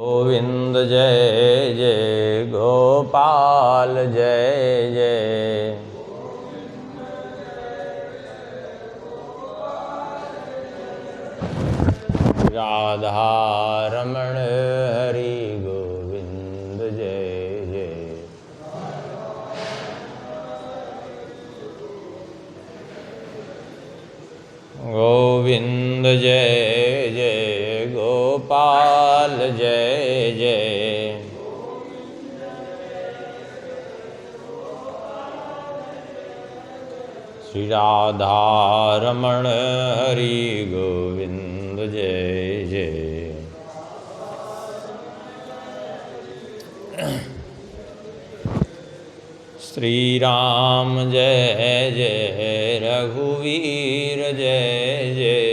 गोविंद जय जय गोपाल जय जय। राधा रमण हरि गोविंद जय जय। गोविंद जय जय गोपाल जय जय। श्री राधा रमण हरि गोविंद जय जय। श्री राम जय जय रघुवीर जय जय।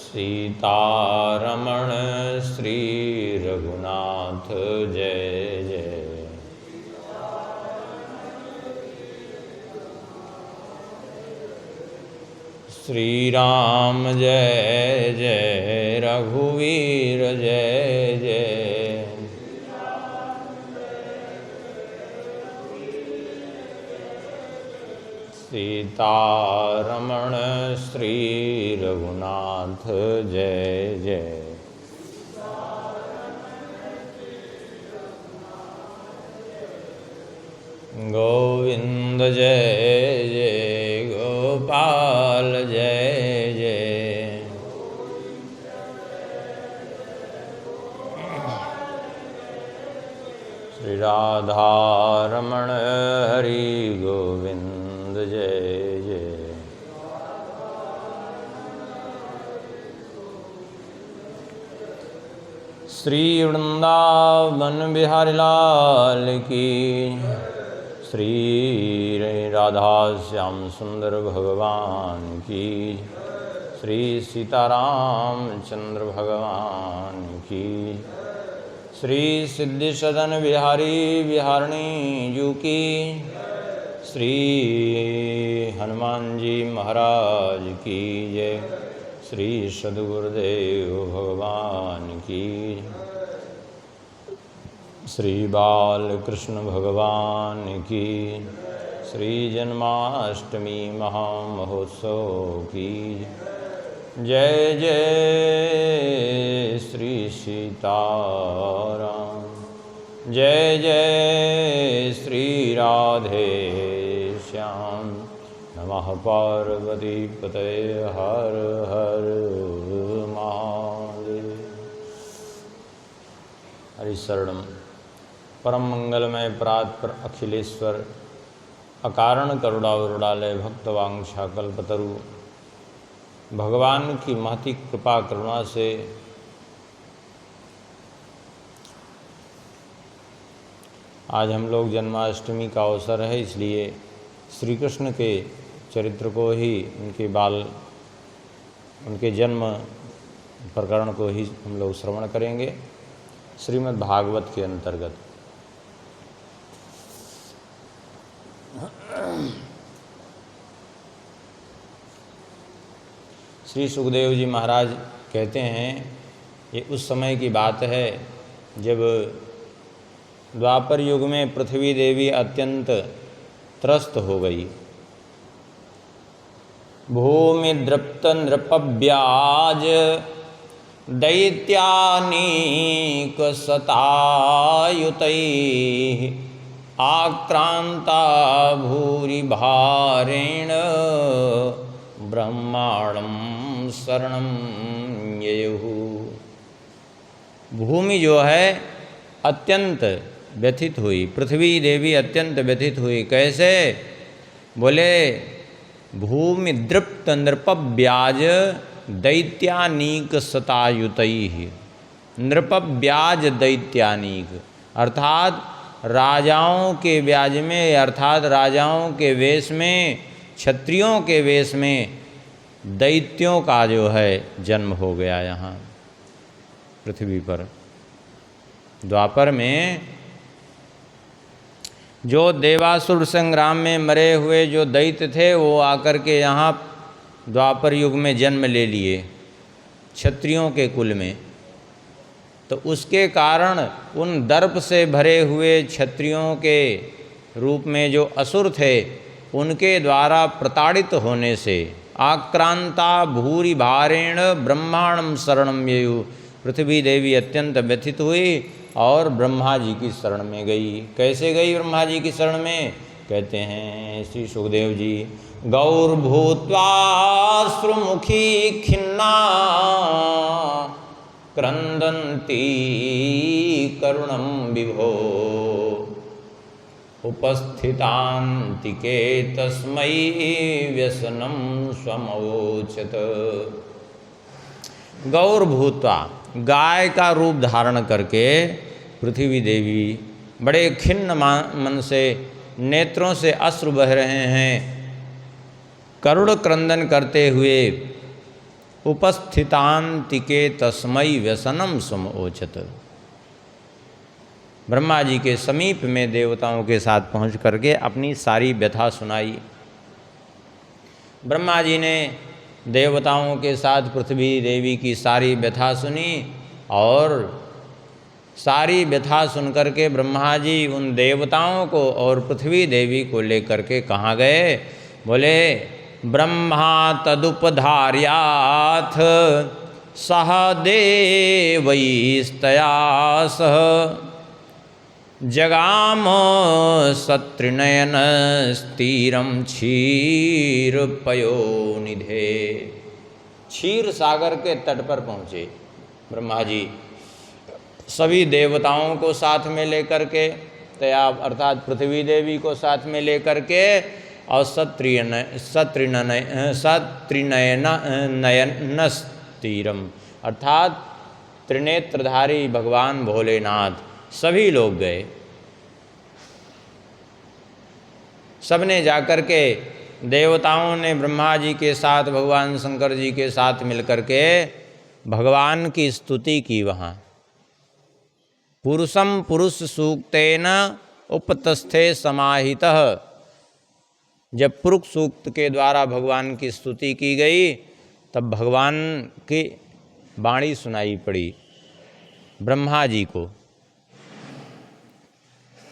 सीतारमण श्री रघुनाथ जय जय। श्री राम जय जय रघुवीर जय जय। सीतारमण श्री रघुनाथ जय जय। गोविंद जय जय गोपाल जय जय। श्री राधा रमण हरि गोविंद जय जय। श्री वृंदावन बिहारी लाल की। श्री राधा श्याम सुंदर भगवान की। श्री सीताराम चंद्र भगवान की। श्री सिद्धि सदन बिहारी बिहारणी जू की। श्री हनुमान जी महाराज की जय। श्री सद्गुरुदेव भगवान की। श्री बालकृष्ण भगवान की। श्री जन्माष्टमी महामहोत्सव की जय जय। श्री सीताराम जय जय। श्री राधे श्याम नमः पार्वती पतये हर हर महादेव। हरिशरणम परम मंगलमय परात्पर अखिलेश्वर अकारण करुणावरुणालय भक्तवांछा कल्पतरु भगवान की महती कृपा करुणा से आज हम लोग जन्माष्टमी का अवसर है, इसलिए श्री कृष्ण के चरित्र को ही उनके जन्म प्रकरण को ही हम लोग श्रवण करेंगे श्रीमद् भागवत के अंतर्गत। श्री सुखदेव जी महाराज कहते हैं, ये उस समय की बात है जब द्वापर युग में पृथ्वी देवी अत्यंत त्रस्त हो गई। भूमि दृप्त नृपव्याज दैत्यानीक सतायुतैः आक्रांता भूरि भारेण ब्रह्मांडं शरणं ययुः। भूमि जो है अत्यंत व्यथित हुई, पृथ्वी देवी अत्यंत व्यथित हुई। कैसे? बोले भूमि दृप्त नृपव्याज दैत्यानीक सतायुतैः। नृपव्याज दैत्यानीक अर्थात राजाओं के ब्याज में, अर्थात राजाओं के वेश में, क्षत्रियों के वेश में दैत्यों का जो है जन्म हो गया यहाँ पृथ्वी पर। द्वापर में जो देवासुर संग्राम में मरे हुए जो दैत्य थे वो आकर के यहाँ द्वापर युग में जन्म ले लिए क्षत्रियों के कुल में, तो उसके कारण उन दर्प से भरे हुए क्षत्रियों के रूप में जो असुर थे उनके द्वारा प्रताड़ित होने से आक्रांता भूरि भारेण ब्रह्मांडम शरणम ययु, पृथ्वी देवी अत्यंत व्यथित हुई और ब्रह्मा जी की शरण में गई। कैसे गई ब्रह्मा जी की शरण में? कहते हैं श्री सुखदेव जी, गौर्भूत्वा श्रुमुखी खिन्ना क्रंदन्ती करुणम विभो उपस्थितान्तिके तस्मै व्यसनम स्वमोचत। गौर्भूत्वा, गाय का रूप धारण करके पृथ्वी देवी बड़े खिन्न मन से, नेत्रों से अश्रु बह रहे हैं, करुण क्रंदन करते हुए उपस्थितान्तिके तस्मै व्यसनम समोचत, ब्रह्मा जी के समीप में देवताओं के साथ पहुंच करके अपनी सारी व्यथा सुनाई। ब्रह्मा जी ने देवताओं के साथ पृथ्वी देवी की सारी व्यथा सुनी और सारी व्यथा सुन करके ब्रह्मा जी उन देवताओं को और पृथ्वी देवी को लेकर के कहाँ गए? बोले ब्रह्मा तदुपधार्याथ सह देवैस्तया सह जगाम सत्रिनयन स्थिरम क्षीर पयोनिधे। क्षीर सागर के तट पर पहुँचे ब्रह्मा जी, सभी देवताओं को साथ में लेकर के, तया अर्थात पृथ्वी देवी को साथ में लेकर के, और सत्रिनयन स्थिरम अर्थात त्रिनेत्रधारी भगवान भोलेनाथ, सभी लोग गए। सबने जाकर के देवताओं ने ब्रह्मा जी के साथ, भगवान शंकर जी के साथ मिलकर के भगवान की स्तुति की। वहाँ पुरुषम पुरुष सूक्तेन उपतस्थे समाहितः, जब पुरुष सूक्त के द्वारा भगवान की स्तुति की गई तब भगवान की वाणी सुनाई पड़ी ब्रह्मा जी को।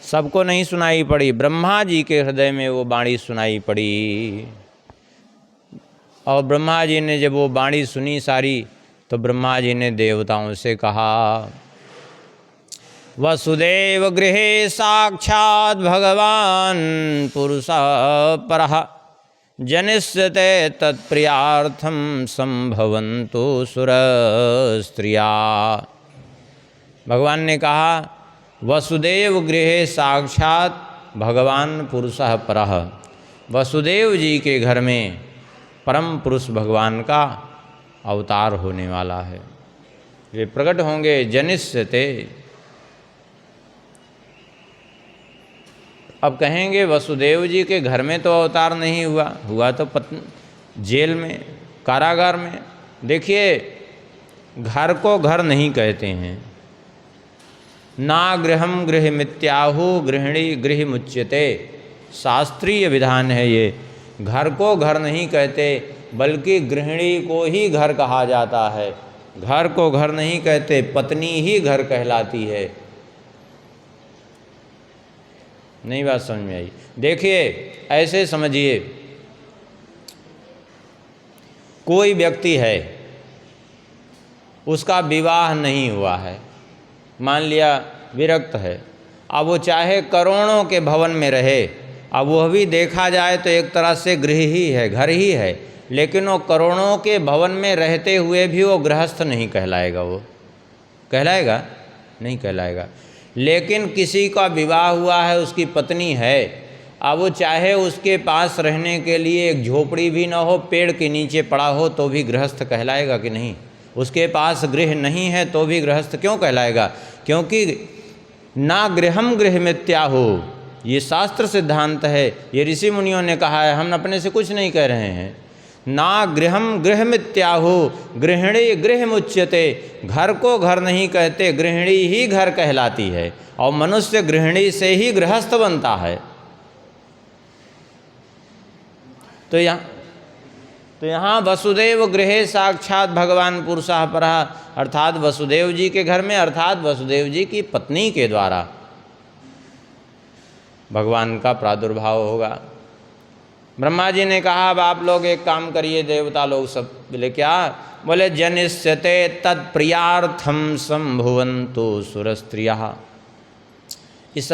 सबको नहीं सुनाई पड़ी, ब्रह्मा जी के हृदय में वो वाणी सुनाई पड़ी। और ब्रह्मा जी ने जब वो वाणी सुनी सारी, तो ब्रह्मा जी ने देवताओं से कहा, वसुदेव गृहे साक्षात् भगवान पुरुष परः जनिष्यते तत्प्रियार्थम संभवन्तु सुर स्त्रिया। भगवान ने कहा वसुदेव गृहे साक्षात भगवान पुरुषः परः, वसुदेव जी के घर में परम पुरुष भगवान का अवतार होने वाला है, वे प्रकट होंगे। जनिष्यते, अब कहेंगे वसुदेव जी के घर में तो अवतार नहीं हुआ, हुआ तो जेल में, कारागार में। देखिए, घर को घर नहीं कहते हैं, ना गृहम गृह मित्याहु गृहिणी गृह मुच्यते, शास्त्रीय विधान है ये। घर को घर नहीं कहते बल्कि गृहिणी को ही घर कहा जाता है। घर को घर नहीं कहते, पत्नी ही घर कहलाती है। नहीं बात समझ में आई? देखिए, ऐसे समझिए, कोई व्यक्ति है, उसका विवाह नहीं हुआ है, मान लिया विरक्त है, अब वो चाहे करोड़ों के भवन में रहे, अब वह भी देखा जाए तो एक तरह से गृह ही है, घर ही है, लेकिन वो करोड़ों के भवन में रहते हुए भी वो गृहस्थ नहीं कहलाएगा। वो कहलाएगा? नहीं कहलाएगा। लेकिन किसी का विवाह हुआ है, उसकी पत्नी है, अब वो चाहे उसके पास रहने के लिए एक झोपड़ी भी ना हो, पेड़ के नीचे पड़ा हो, तो भी गृहस्थ कहलाएगा कि नहीं? उसके पास गृह नहीं है तो भी गृहस्थ क्यों कहलाएगा? क्योंकि ना गृहम गृह मित्याहु, ये शास्त्र सिद्धांत है, ये ऋषि मुनियों ने कहा है, हम अपने से कुछ नहीं कह रहे हैं। ना गृहम गृह मित्याहु गृहिणी गृह मुच्यते, घर को घर नहीं कहते, गृहिणी ही घर कहलाती है, और मनुष्य गृहिणी से ही गृहस्थ बनता है। तो यहाँ तो यहाँ वसुदेव गृहे साक्षात भगवान पुरुषः परः, अर्थात वसुदेव जी के घर में, अर्थात वसुदेव जी की पत्नी के द्वारा भगवान का प्रादुर्भाव होगा। ब्रह्मा जी ने कहा अब आप लोग एक काम करिए, देवता लोग सब। बोले क्या? बोले जनिष्यते तत्प्रियार्थम संभुवन्तु सुरस्त्रियः। इस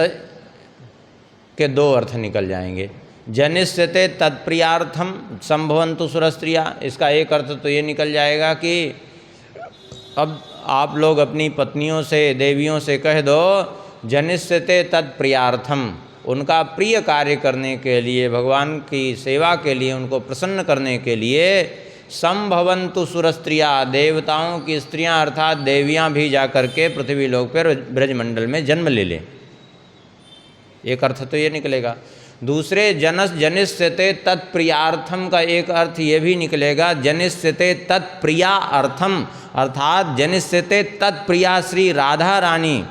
के दो अर्थ निकल जाएंगे। जनिष्यते तत्प्रियार्थम संभवन्तु सुरस्त्रिया, इसका एक अर्थ तो ये निकल जाएगा कि अब आप लोग अपनी पत्नियों से, देवियों से कह दो जनिष्यते तत्प्रियार्थम, उनका प्रिय कार्य करने के लिए, भगवान की सेवा के लिए, उनको प्रसन्न करने के लिए संभवन्तु सुरस्त्रिया, देवताओं की स्त्रियां अर्थात देवियां भी जा करके पृथ्वी लोक पर ब्रजमंडल में जन्म ले लें। एक अर्थ तो ये निकलेगा। दूसरे जनिष्यते तत्प्रियार्थम का एक अर्थ ये भी निकलेगा, जनिष्यते तत्प्रिया अर्थम, अर्थात जनिष्यते तत्प्रिया श्री राधा रानी,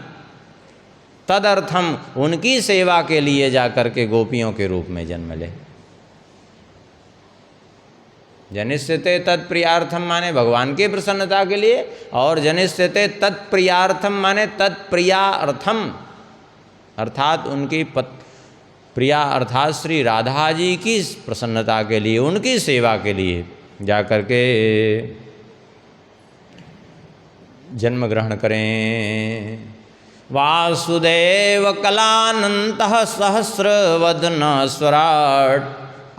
तदर्थम उनकी सेवा के लिए जाकर के गोपियों के रूप में जन्म ले। जनिष्यते तत्प्रियार्थम माने भगवान की प्रसन्नता के लिए, और जनिष्यते तत्प्रियार्थम माने तत्प्रिया अर्थम, अर्थात उनकी प्रिया अर्थात श्री राधा जी की प्रसन्नता के लिए, उनकी सेवा के लिए जाकर के जन्म ग्रहण करें। वासुदेव कलानंतः सहस्रवदन स्वराट,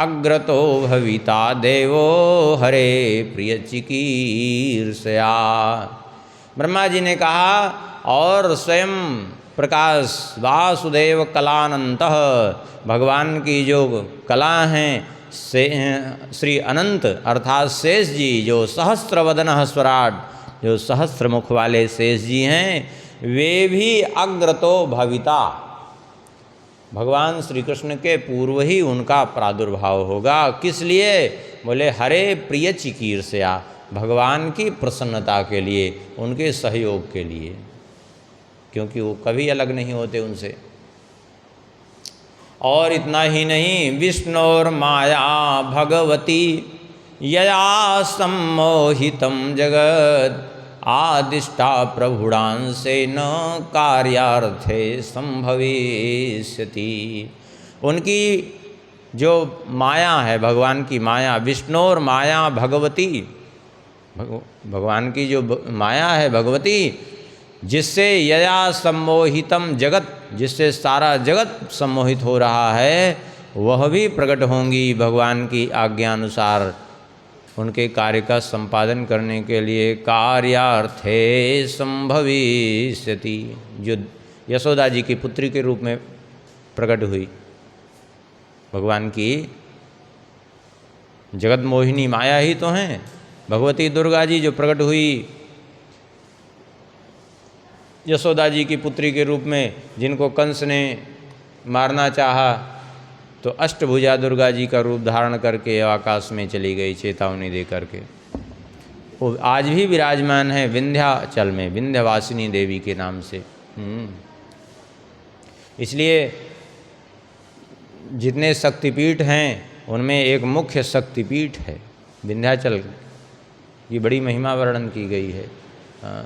अग्रतो भविता देवो हरे प्रिय चिकीर्षया। ब्रह्मा जी ने कहा और स्वयं प्रकाश वासुदेव कलानंतः, भगवान की जो कला हैं से श्री अनंत अर्थात शेष जी, जो सहस्रवदन स्वराट, जो सहस्र मुख वाले शेष जी हैं, वे भी अग्रतो भविता, भगवान श्री कृष्ण के पूर्व ही उनका प्रादुर्भाव होगा। किस लिए? बोले हरे प्रिय चिकीर्षया, भगवान की प्रसन्नता के लिए, उनके सहयोग के लिए, क्योंकि वो कभी अलग नहीं होते उनसे। और इतना ही नहीं, विष्णोर माया भगवती यया सम्मोहितं जगत्, आदिष्टा प्रभुडांसेन कार्यार्थे संभविष्यति। उनकी जो माया है, भगवान की माया, विष्णोर माया भगवती, भगवान की जो माया है भगवती, जिससे यया सम्मोहितम जगत, जिससे सारा जगत सम्मोहित हो रहा है, वह भी प्रकट होंगी भगवान की आज्ञानुसार उनके कार्य का संपादन करने के लिए। कार्यार्थे संभविष्यति, जो यशोदा जी की पुत्री के रूप में प्रकट हुई, भगवान की जगत मोहिनी माया ही तो हैं भगवती दुर्गा जी, जो प्रकट हुई यशोदा जी की पुत्री के रूप में, जिनको कंस ने मारना चाहा तो अष्टभुजा दुर्गा जी का रूप धारण करके आकाश में चली गई चेतावनी दे करके। वो आज भी विराजमान है विंध्याचल में, विंध्यवासिनी देवी के नाम से। इसलिए जितने शक्तिपीठ हैं उनमें एक मुख्य शक्तिपीठ है विंध्याचल की, बड़ी महिमा वर्णन की गई है। हाँ।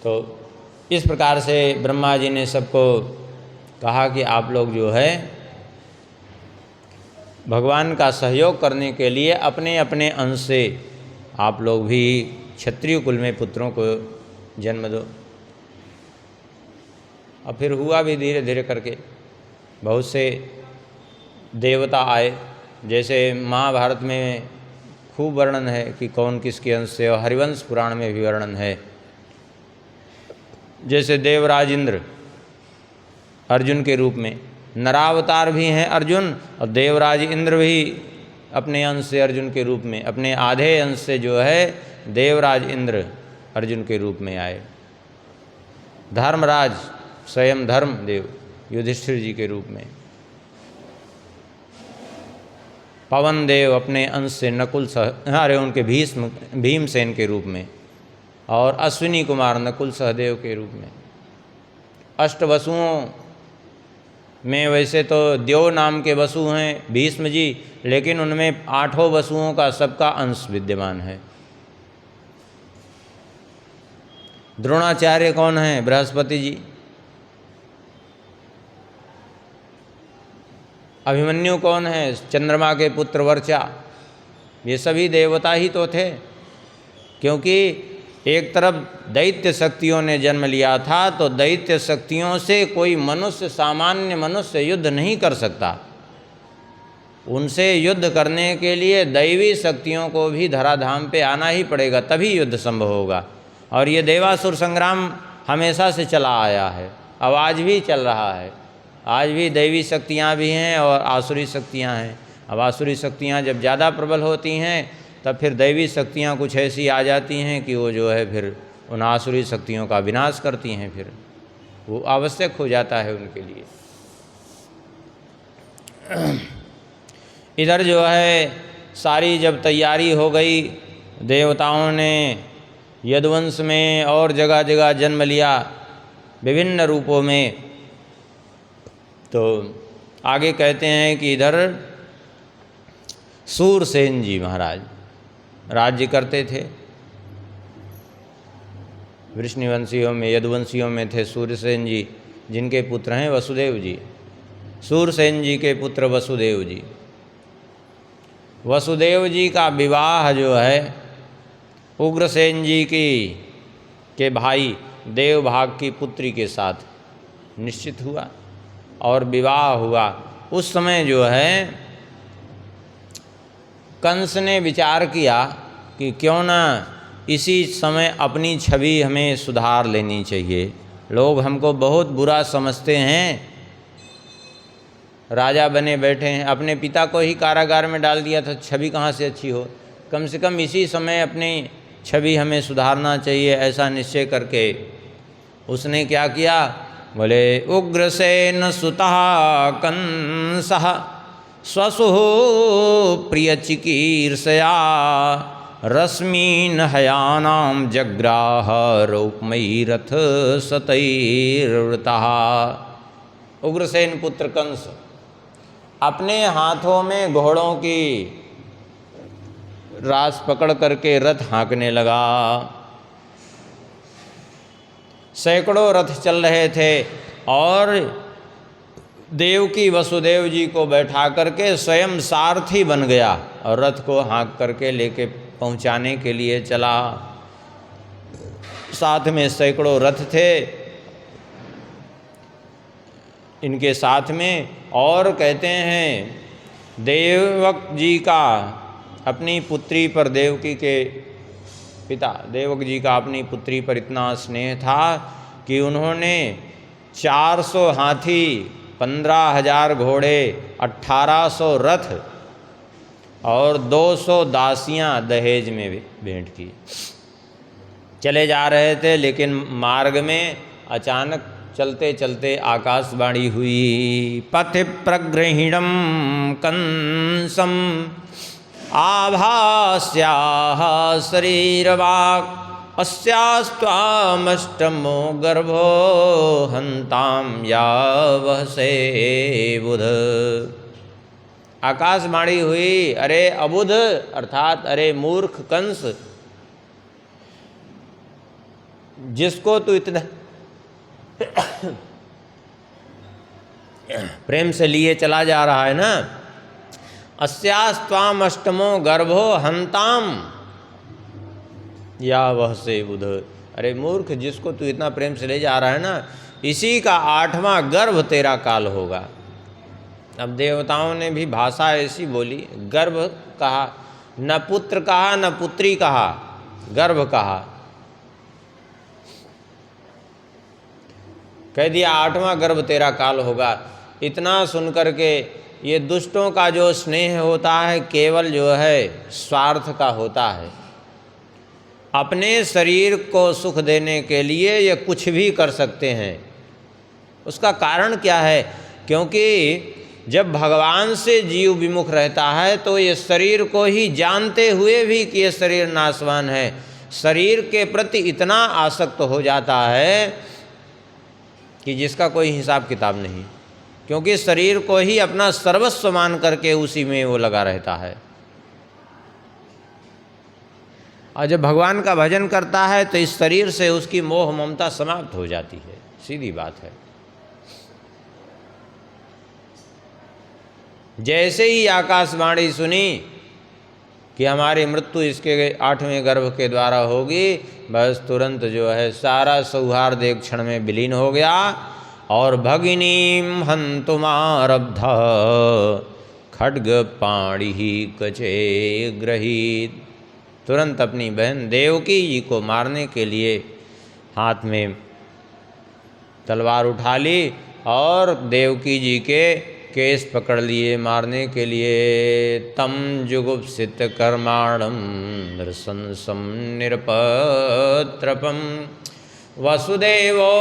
तो इस प्रकार से ब्रह्मा जी ने सबको कहा कि आप लोग जो है भगवान का सहयोग करने के लिए अपने अपने अंश से आप लोग भी क्षत्रिय कुल में पुत्रों को जन्म दो। और फिर हुआ भी धीरे धीरे करके, बहुत से देवता आए, जैसे महाभारत में खूब वर्णन है कि कौन किसके अंश से, और हरिवंश पुराण में भी वर्णन है। जैसे देवराज इंद्र अर्जुन के रूप में, नरावतार भी हैं अर्जुन, और देवराज इंद्र भी अपने अंश से अर्जुन के रूप में, अपने आधे अंश से जो है देवराज इंद्र अर्जुन के रूप में आए। धर्मराज स्वयं धर्मदेव युधिष्ठिर जी के रूप में, पवन देव अपने अंश से नकुल उनके भीमसेन के रूप में, और अश्विनी कुमार नकुल सहदेव के रूप में। अष्टवसुओं में वैसे तो देव नाम के वसु हैं भीष्म जी, लेकिन उनमें 8 वसुओं का सबका अंश विद्यमान है। द्रोणाचार्य कौन है? बृहस्पति जी। अभिमन्यु कौन है? चंद्रमा के पुत्र वर्चा। ये सभी देवता ही तो थे, क्योंकि एक तरफ दैत्य शक्तियों ने जन्म लिया था, तो दैत्य शक्तियों से कोई मनुष्य, सामान्य मनुष्य युद्ध नहीं कर सकता। उनसे युद्ध करने के लिए दैवी शक्तियों को भी धराधाम पे आना ही पड़ेगा, तभी युद्ध संभव होगा। और ये देवासुर संग्राम हमेशा से चला आया है, अब आज भी चल रहा है। आज भी दैवी शक्तियाँ भी हैं और आसुरी शक्तियाँ हैं। अब आसुरी शक्तियाँ जब ज़्यादा प्रबल होती हैं तब फिर दैवी शक्तियाँ कुछ ऐसी आ जाती हैं कि वो जो है फिर उन आसुरी शक्तियों का विनाश करती हैं, फिर वो आवश्यक हो जाता है उनके लिए। इधर जो है सारी जब तैयारी हो गई, देवताओं ने यदुवंश में और जगह जगह जन्म लिया विभिन्न रूपों में, तो आगे कहते हैं कि इधर सूरसेन जी महाराज राज्य करते थे। वृष्णिवंशियों में, यदुवंशियों में थे सूरसेन जी, जिनके पुत्र हैं वसुदेव जी। सूरसेन जी के पुत्र वसुदेव जी। वसुदेव जी का विवाह जो है उग्रसेन जी के भाई देवभाग की पुत्री के साथ निश्चित हुआ और विवाह हुआ। उस समय जो है कंस ने विचार किया कि क्यों ना इसी समय अपनी छवि हमें सुधार लेनी चाहिए। लोग हमको बहुत बुरा समझते हैं, राजा बने बैठे हैं, अपने पिता को ही कारागार में डाल दिया था, छवि कहाँ से अच्छी हो। कम से कम इसी समय अपनी छवि हमें सुधारना चाहिए, ऐसा निश्चय करके उसने क्या किया, बोले उग्रसेन सुतः कंसः स्वसुः प्रियचिकीर्षया रश्मीन हयानां जग्राह रौप्मयी रथ सतैर्वृतः। उग्रसेन पुत्र कंस अपने हाथों में घोड़ों की रास पकड़ करके रथ हाँकने लगा। सैकड़ों रथ चल रहे थे और देवकी वसुदेव जी को बैठा करके स्वयं सारथी बन गया और रथ को हाँक करके लेके पहुंचाने के लिए चला। साथ में सैकड़ों रथ थे इनके साथ में। और कहते हैं देवक जी का अपनी पुत्री पर, देवकी के पिता देवक जी का अपनी पुत्री पर इतना स्नेह था कि उन्होंने 400 हाथी, 15,000 घोड़े, 1800 रथ और 200 दासियां दहेज में भेंट की। चले जा रहे थे, लेकिन मार्ग में अचानक चलते चलते आकाशवाणी हुई, पथ प्रगृहिणम कंसम आभास्याः शरीरवाक् अस्यास्त्वामष्टमो गर्भो हन्तां यावहसे बुध। आकाशवाणी हुई, अरे अबुध अर्थात अरे मूर्ख कंस, जिसको तू इतना प्रेम से लिए चला जा रहा है ना, अस्यास्त्वाम अष्टमो गर्भो हंताम या वह से बुध। अरे मूर्ख, जिसको तू इतना प्रेम से ले जा रहा है ना, इसी का 8वां गर्भ तेरा काल होगा। अब देवताओं ने भी भाषा ऐसी बोली, गर्भ कहा, न पुत्र कहा न पुत्री कहा, गर्भ कहा, कह दिया 8वां गर्भ तेरा काल होगा। इतना सुनकर के ये दुष्टों का जो स्नेह होता है केवल जो है स्वार्थ का होता है। अपने शरीर को सुख देने के लिए ये कुछ भी कर सकते हैं। उसका कारण क्या है? क्योंकि जब भगवान से जीव विमुख रहता है तो ये शरीर को ही जानते हुए भी कि ये शरीर नाशवान है, शरीर के प्रति इतना आसक्त हो जाता है कि जिसका कोई हिसाब किताब नहीं, क्योंकि शरीर को ही अपना सर्वस्व मान करके उसी में वो लगा रहता है। और जब भगवान का भजन करता है तो इस शरीर से उसकी मोह ममता समाप्त हो जाती है, सीधी बात है। जैसे ही आकाशवाणी सुनी कि हमारी मृत्यु इसके 8वें गर्भ के द्वारा होगी, बस तुरंत जो है सारा सौहार्द एक क्षण में विलीन हो गया। और भगिनीम हंतुमारब्ध खड्ग पाणि ही कचे ग्रहीत, तुरंत अपनी बहन देवकी जी को मारने के लिए हाथ में तलवार उठा ली और देवकी जी के केस पकड़ लिए मारने के लिए। तम जुगुप्सित कर्माणम नृशंसम निरपत्रपम वसुदेवो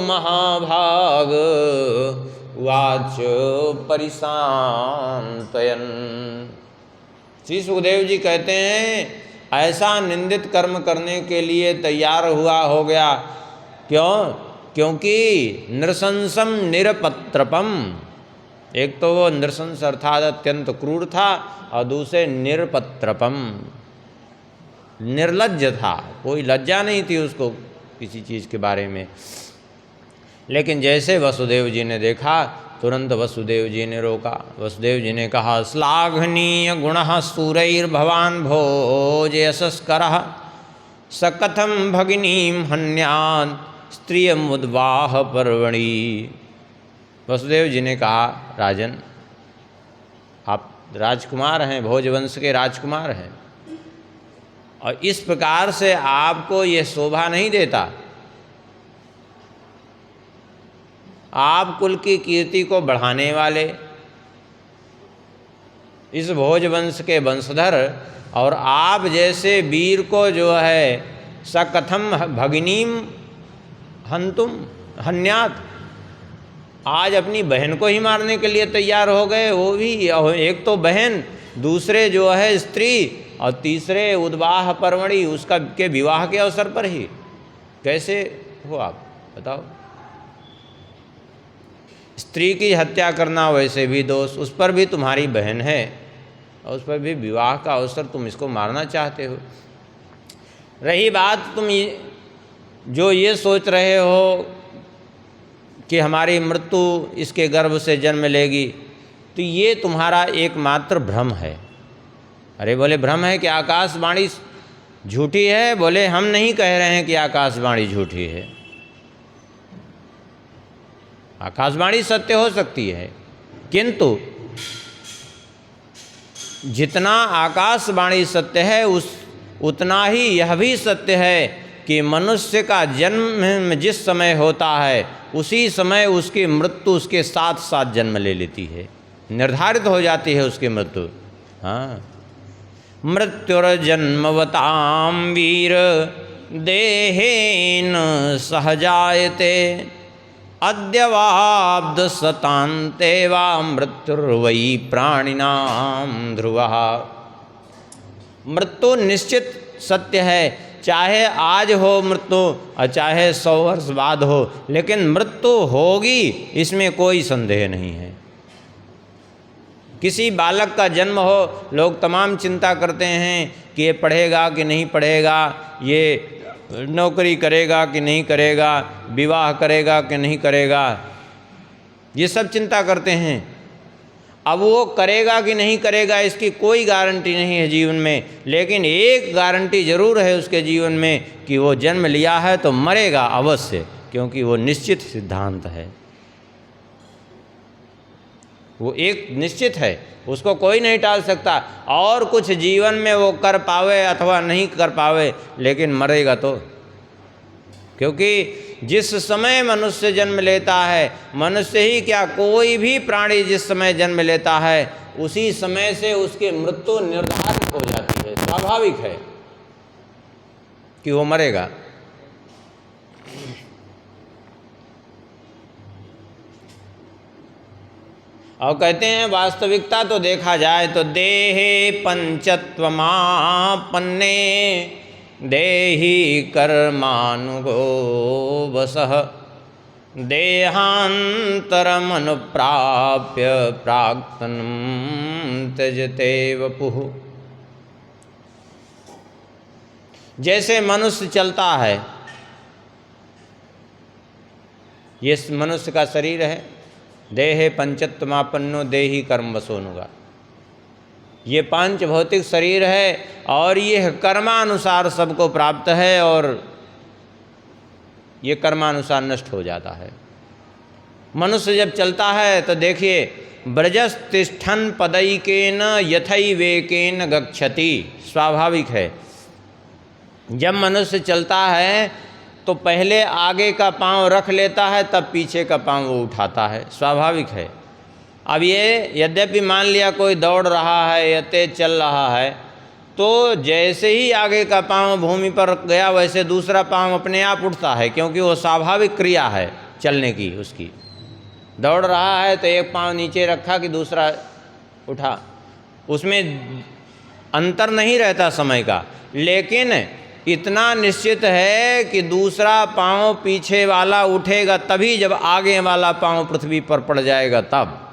महाभाग वाच परिशांतयन। श्री सुखदेव जी कहते हैं ऐसा निंदित कर्म करने के लिए तैयार हो गया। क्यों? क्योंकि नृशंसम निरपत्रपम, एक तो वो नृशंस अर्थात अत्यंत क्रूर था और दूसरे निरपत्रपम, निर्लज्ज था, कोई लज्जा नहीं थी उसको किसी चीज़ के बारे में। लेकिन जैसे वसुदेव जी ने देखा, तुरंत वसुदेव जी ने रोका। वसुदेव जी ने कहा श्लाघनीय गुणः सूरैर्भवान् भोज यशस्करः स कथं भगिनीं हन्यात् स्त्रियमुद्वाह पर्वणि। वसुदेव जी ने कहा राजन, आप राजकुमार हैं, भोजवंश के राजकुमार हैं, और इस प्रकार से आपको ये शोभा नहीं देता। आप कुल की कीर्ति को बढ़ाने वाले इस भोजवंश के वंशधर, और आप जैसे वीर को जो है सकथम भगिनीम हंतुम हन्यात, आज अपनी बहन को ही मारने के लिए तैयार हो गए। वो भी एक तो बहन, दूसरे जो है स्त्री, और तीसरे उद्वाह पर्वणि, उसका के विवाह के अवसर पर ही। कैसे हो आप बताओ? स्त्री की हत्या करना वैसे भी दोष, उस पर भी तुम्हारी बहन है और उस पर भी विवाह का अवसर, तुम इसको मारना चाहते हो। रही बात तुम जो ये सोच रहे हो कि हमारी मृत्यु इसके गर्भ से जन्म लेगी, तो ये तुम्हारा एकमात्र भ्रम है। अरे बोले भ्रम है कि आकाशवाणी झूठी है? बोले हम नहीं कह रहे हैं कि आकाशवाणी झूठी है। आकाशवाणी सत्य हो सकती है, किंतु जितना आकाशवाणी सत्य है उतना ही यह भी सत्य है कि मनुष्य का जन्म जिस समय होता है उसी समय उसकी मृत्यु उसके साथ साथ जन्म ले लेती है, निर्धारित हो जाती है उसकी मृत्यु। हाँ, मृत्युर्जन्मवतां वीर देहेन सहजायते अद्यवाब्द सतान्ते वा मृत्युर्वै प्राणिनां ध्रुवः। मृत्यु निश्चित सत्य है, चाहे आज हो मृत्यु और चाहे 100 वर्ष बाद हो, लेकिन मृत्यु होगी, इसमें कोई संदेह नहीं है। किसी बालक का जन्म हो, लोग तमाम चिंता करते हैं कि ये पढ़ेगा कि नहीं पढ़ेगा, ये नौकरी करेगा कि नहीं करेगा, विवाह करेगा कि नहीं करेगा, ये सब चिंता करते हैं। अब वो करेगा कि नहीं करेगा इसकी कोई गारंटी नहीं है जीवन में, लेकिन एक गारंटी जरूर है उसके जीवन में कि वो जन्म लिया है तो मरेगा अवश्य, क्योंकि वो निश्चित सिद्धांत है, वो एक निश्चित है, उसको कोई नहीं टाल सकता। और कुछ जीवन में वो कर पावे अथवा नहीं कर पावे, लेकिन मरेगा तो। क्योंकि जिस समय मनुष्य जन्म लेता है, मनुष्य ही क्या कोई भी प्राणी जिस समय जन्म लेता है उसी समय से उसकी मृत्यु निर्धारित हो जाती है, स्वाभाविक है कि वो मरेगा। और कहते हैं वास्तविकता तो देखा जाए तो देहे पंचत्वमापन्ने देहि कर्मानुगो वसः देहान्तरमनुप्राप्य प्राक्तनं त्यजते वपुः। जैसे मनुष्य चलता है, ये मनुष्य का शरीर है, देहे पंचत्वमापन्नो देही कर्म वसोनुगा, ये पांच भौतिक शरीर है और ये कर्मानुसार सबको प्राप्त है और ये कर्मानुसार नष्ट हो जाता है। मनुष्य जब चलता है तो देखिए, ब्रजस्तिष्ठन पदैकेन यथैवेकेन गच्छति, स्वाभाविक है। जब मनुष्य चलता है तो पहले आगे का पांव रख लेता है, तब पीछे का पांव वो उठाता है, स्वाभाविक है। अब ये यद्यपि मान लिया कोई दौड़ रहा है या तेज चल रहा है, तो जैसे ही आगे का पांव भूमि पर गया वैसे दूसरा पांव अपने आप उठता है, क्योंकि वो स्वाभाविक क्रिया है चलने की उसकी। दौड़ रहा है तो एक पांव नीचे रखा कि दूसरा उठा, उसमें अंतर नहीं रहता समय का, लेकिन इतना निश्चित है कि दूसरा पांव पीछे वाला उठेगा तभी जब आगे वाला पांव पृथ्वी पर पड़ जाएगा। तब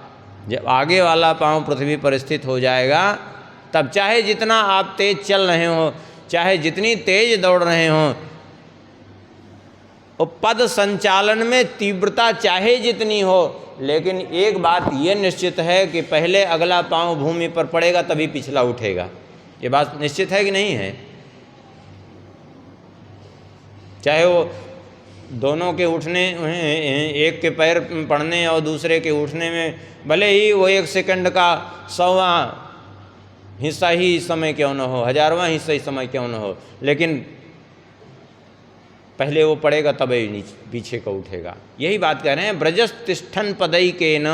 जब आगे वाला पांव पृथ्वी पर स्थित हो जाएगा, तब चाहे जितना आप तेज चल रहे हो, चाहे जितनी तेज दौड़ रहे हो, और पद संचालन में तीव्रता चाहे जितनी हो, लेकिन एक बात ये निश्चित है कि पहले अगला पांव भूमि पर पड़ेगा तभी पिछला उठेगा। ये बात निश्चित है कि नहीं है? चाहे वो दोनों के उठने, एक के पैर पड़ने और दूसरे के उठने में भले ही वो 1 सेकंड का 100वां हिस्सा ही समय क्यों न हो, 1000वां हिस्सा ही समय क्यों न हो, लेकिन पहले वो पड़ेगा तभी पीछे को उठेगा। यही बात कह रहे हैं, ब्रजस्तिष्ठन पदैकेन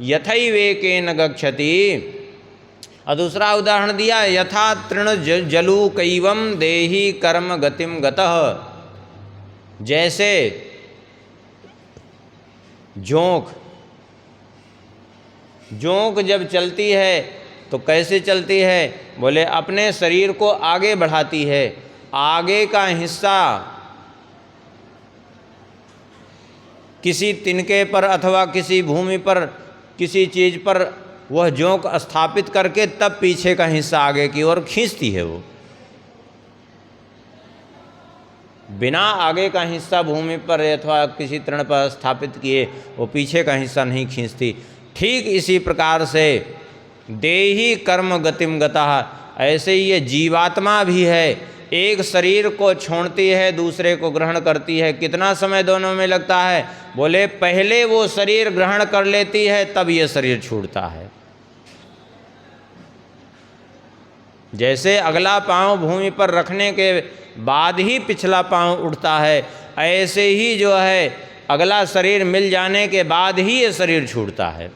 यथैवेकेन गच्छति। और दूसरा उदाहरण दिया, यथा तृण जलूकैवं देहि कर्म गतिम गतः। जैसे जोंक जब चलती है तो कैसे चलती है? बोले अपने शरीर को आगे बढ़ाती है, आगे का हिस्सा किसी तिनके पर अथवा किसी भूमि पर, किसी चीज़ पर वह जोंक स्थापित करके तब पीछे का हिस्सा आगे की ओर खींचती है। वो बिना आगे का हिस्सा भूमि पर अथवा किसी तृण पर स्थापित किए वो पीछे का हिस्सा नहीं खींचती। ठीक इसी प्रकार से देही कर्म गतिम गतः, ऐसे ही ये जीवात्मा भी है, एक शरीर को छोड़ती है दूसरे को ग्रहण करती है। कितना समय दोनों में लगता है? बोले पहले वो शरीर ग्रहण कर लेती है तब ये शरीर छूटता है। जैसे अगला पांव भूमि पर रखने के बाद ही पिछला पांव उठता है, ऐसे ही जो है अगला शरीर मिल जाने के बाद ही ये शरीर छूटता है।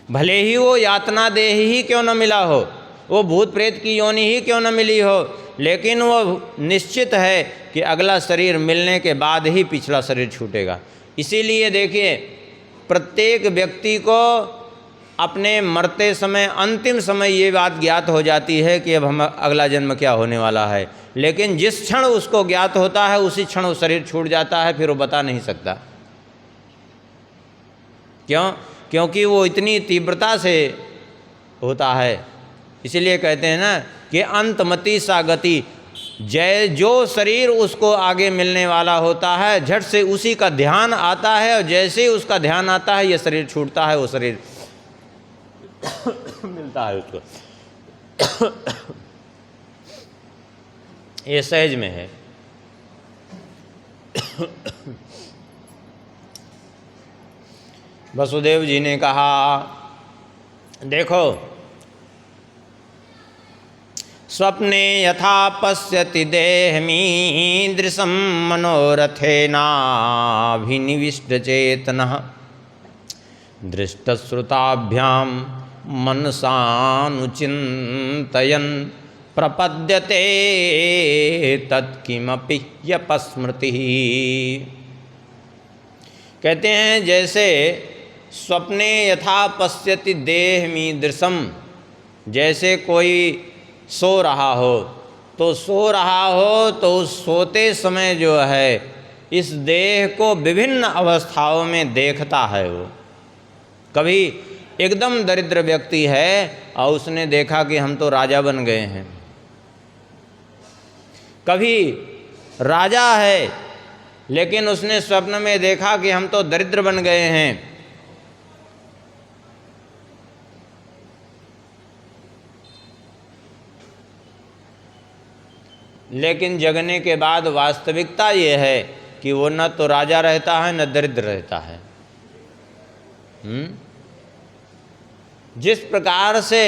भले ही वो यातना देह ही क्यों न मिला हो, वो भूत प्रेत की योनि ही क्यों न मिली हो, लेकिन वो निश्चित है कि अगला शरीर मिलने के बाद ही पिछला शरीर छूटेगा। इसीलिए देखिए, प्रत्येक व्यक्ति को अपने मरते समय, अंतिम समय ये बात ज्ञात हो जाती है कि अब हम अगला जन्म क्या होने वाला है, लेकिन जिस क्षण उसको ज्ञात होता है उसी क्षण वो शरीर छूट जाता है, फिर वो बता नहीं सकता। क्यों? क्योंकि वो इतनी तीव्रता से होता है। इसीलिए कहते हैं ना कि अंतमति सा गति, जो शरीर उसको आगे मिलने वाला होता है झट से उसी का ध्यान आता है, और जैसे ही उसका ध्यान आता है ये शरीर छूटता है, वो शरीर मिलता है उसको। ये सहज में है। वसुदेव जी ने कहा, देखो स्वप्ने यथा पश्यति देहमीदृशं मनोरथेनाभिनिविष्टचेतनः दृष्टश्रुताभ्यां मनसानुचिन्तयन् प्रपद्यते तत्किमपि ह्यपस्मृतिः। कहते हैं जैसे स्वप्ने यथा पश्यति देहमीदृशं, जैसे कोई सो रहा हो तो सो रहा हो तो उस सोते समय जो है इस देह को विभिन्न अवस्थाओं में देखता है। वो कभी एकदम दरिद्र व्यक्ति है और उसने देखा कि हम तो राजा बन गए हैं, कभी राजा है लेकिन उसने स्वप्न में देखा कि हम तो दरिद्र बन गए हैं। लेकिन जगने के बाद वास्तविकता ये है कि वो न तो राजा रहता है न दरिद्र रहता है। जिस प्रकार से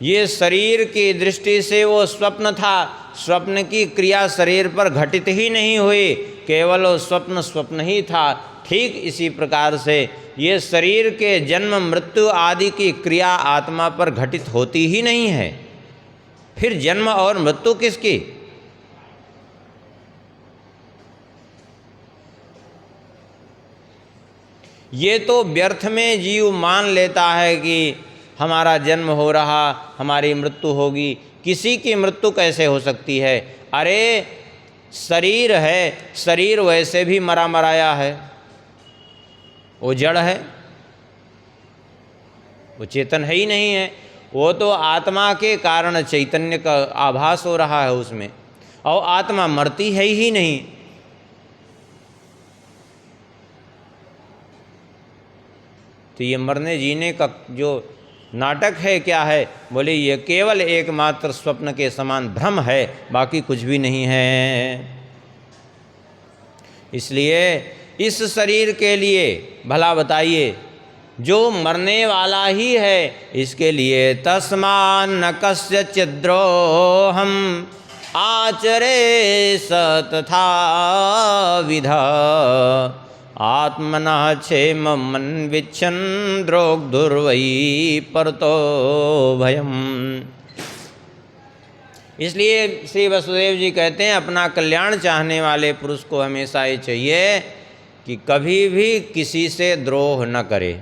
ये शरीर की दृष्टि से वो स्वप्न था, स्वप्न की क्रिया शरीर पर घटित ही नहीं हुई, केवल वो स्वप्न स्वप्न ही था, ठीक इसी प्रकार से ये शरीर के जन्म मृत्यु आदि की क्रिया आत्मा पर घटित होती ही नहीं है। फिर जन्म और मृत्यु किसकी? ये तो व्यर्थ में जीव मान लेता है कि हमारा जन्म हो रहा, हमारी मृत्यु होगी। किसी की मृत्यु कैसे हो सकती है? अरे शरीर है, शरीर वैसे भी मरा मराया है, वो जड़ है, वो चेतन है ही नहीं है। वो तो आत्मा के कारण चैतन्य का आभास हो रहा है उसमें, और आत्मा मरती है ही नहीं। तो ये मरने जीने का जो नाटक है क्या है? बोले ये केवल एकमात्र स्वप्न के समान भ्रम है, बाकी कुछ भी नहीं है। इसलिए इस शरीर के लिए भला बताइए, जो मरने वाला ही है, इसके लिए तस्मान् न कस्यचिद् द्रोहम् आचरे स तथा विधा आत्मनः क्षेममन्विच्छन् द्रोग्धुर्वै परतो भयम्। इसलिए श्री वसुदेव जी कहते हैं, अपना कल्याण चाहने वाले पुरुष को हमेशा ये चाहिए कि कभी भी किसी से द्रोह न करे।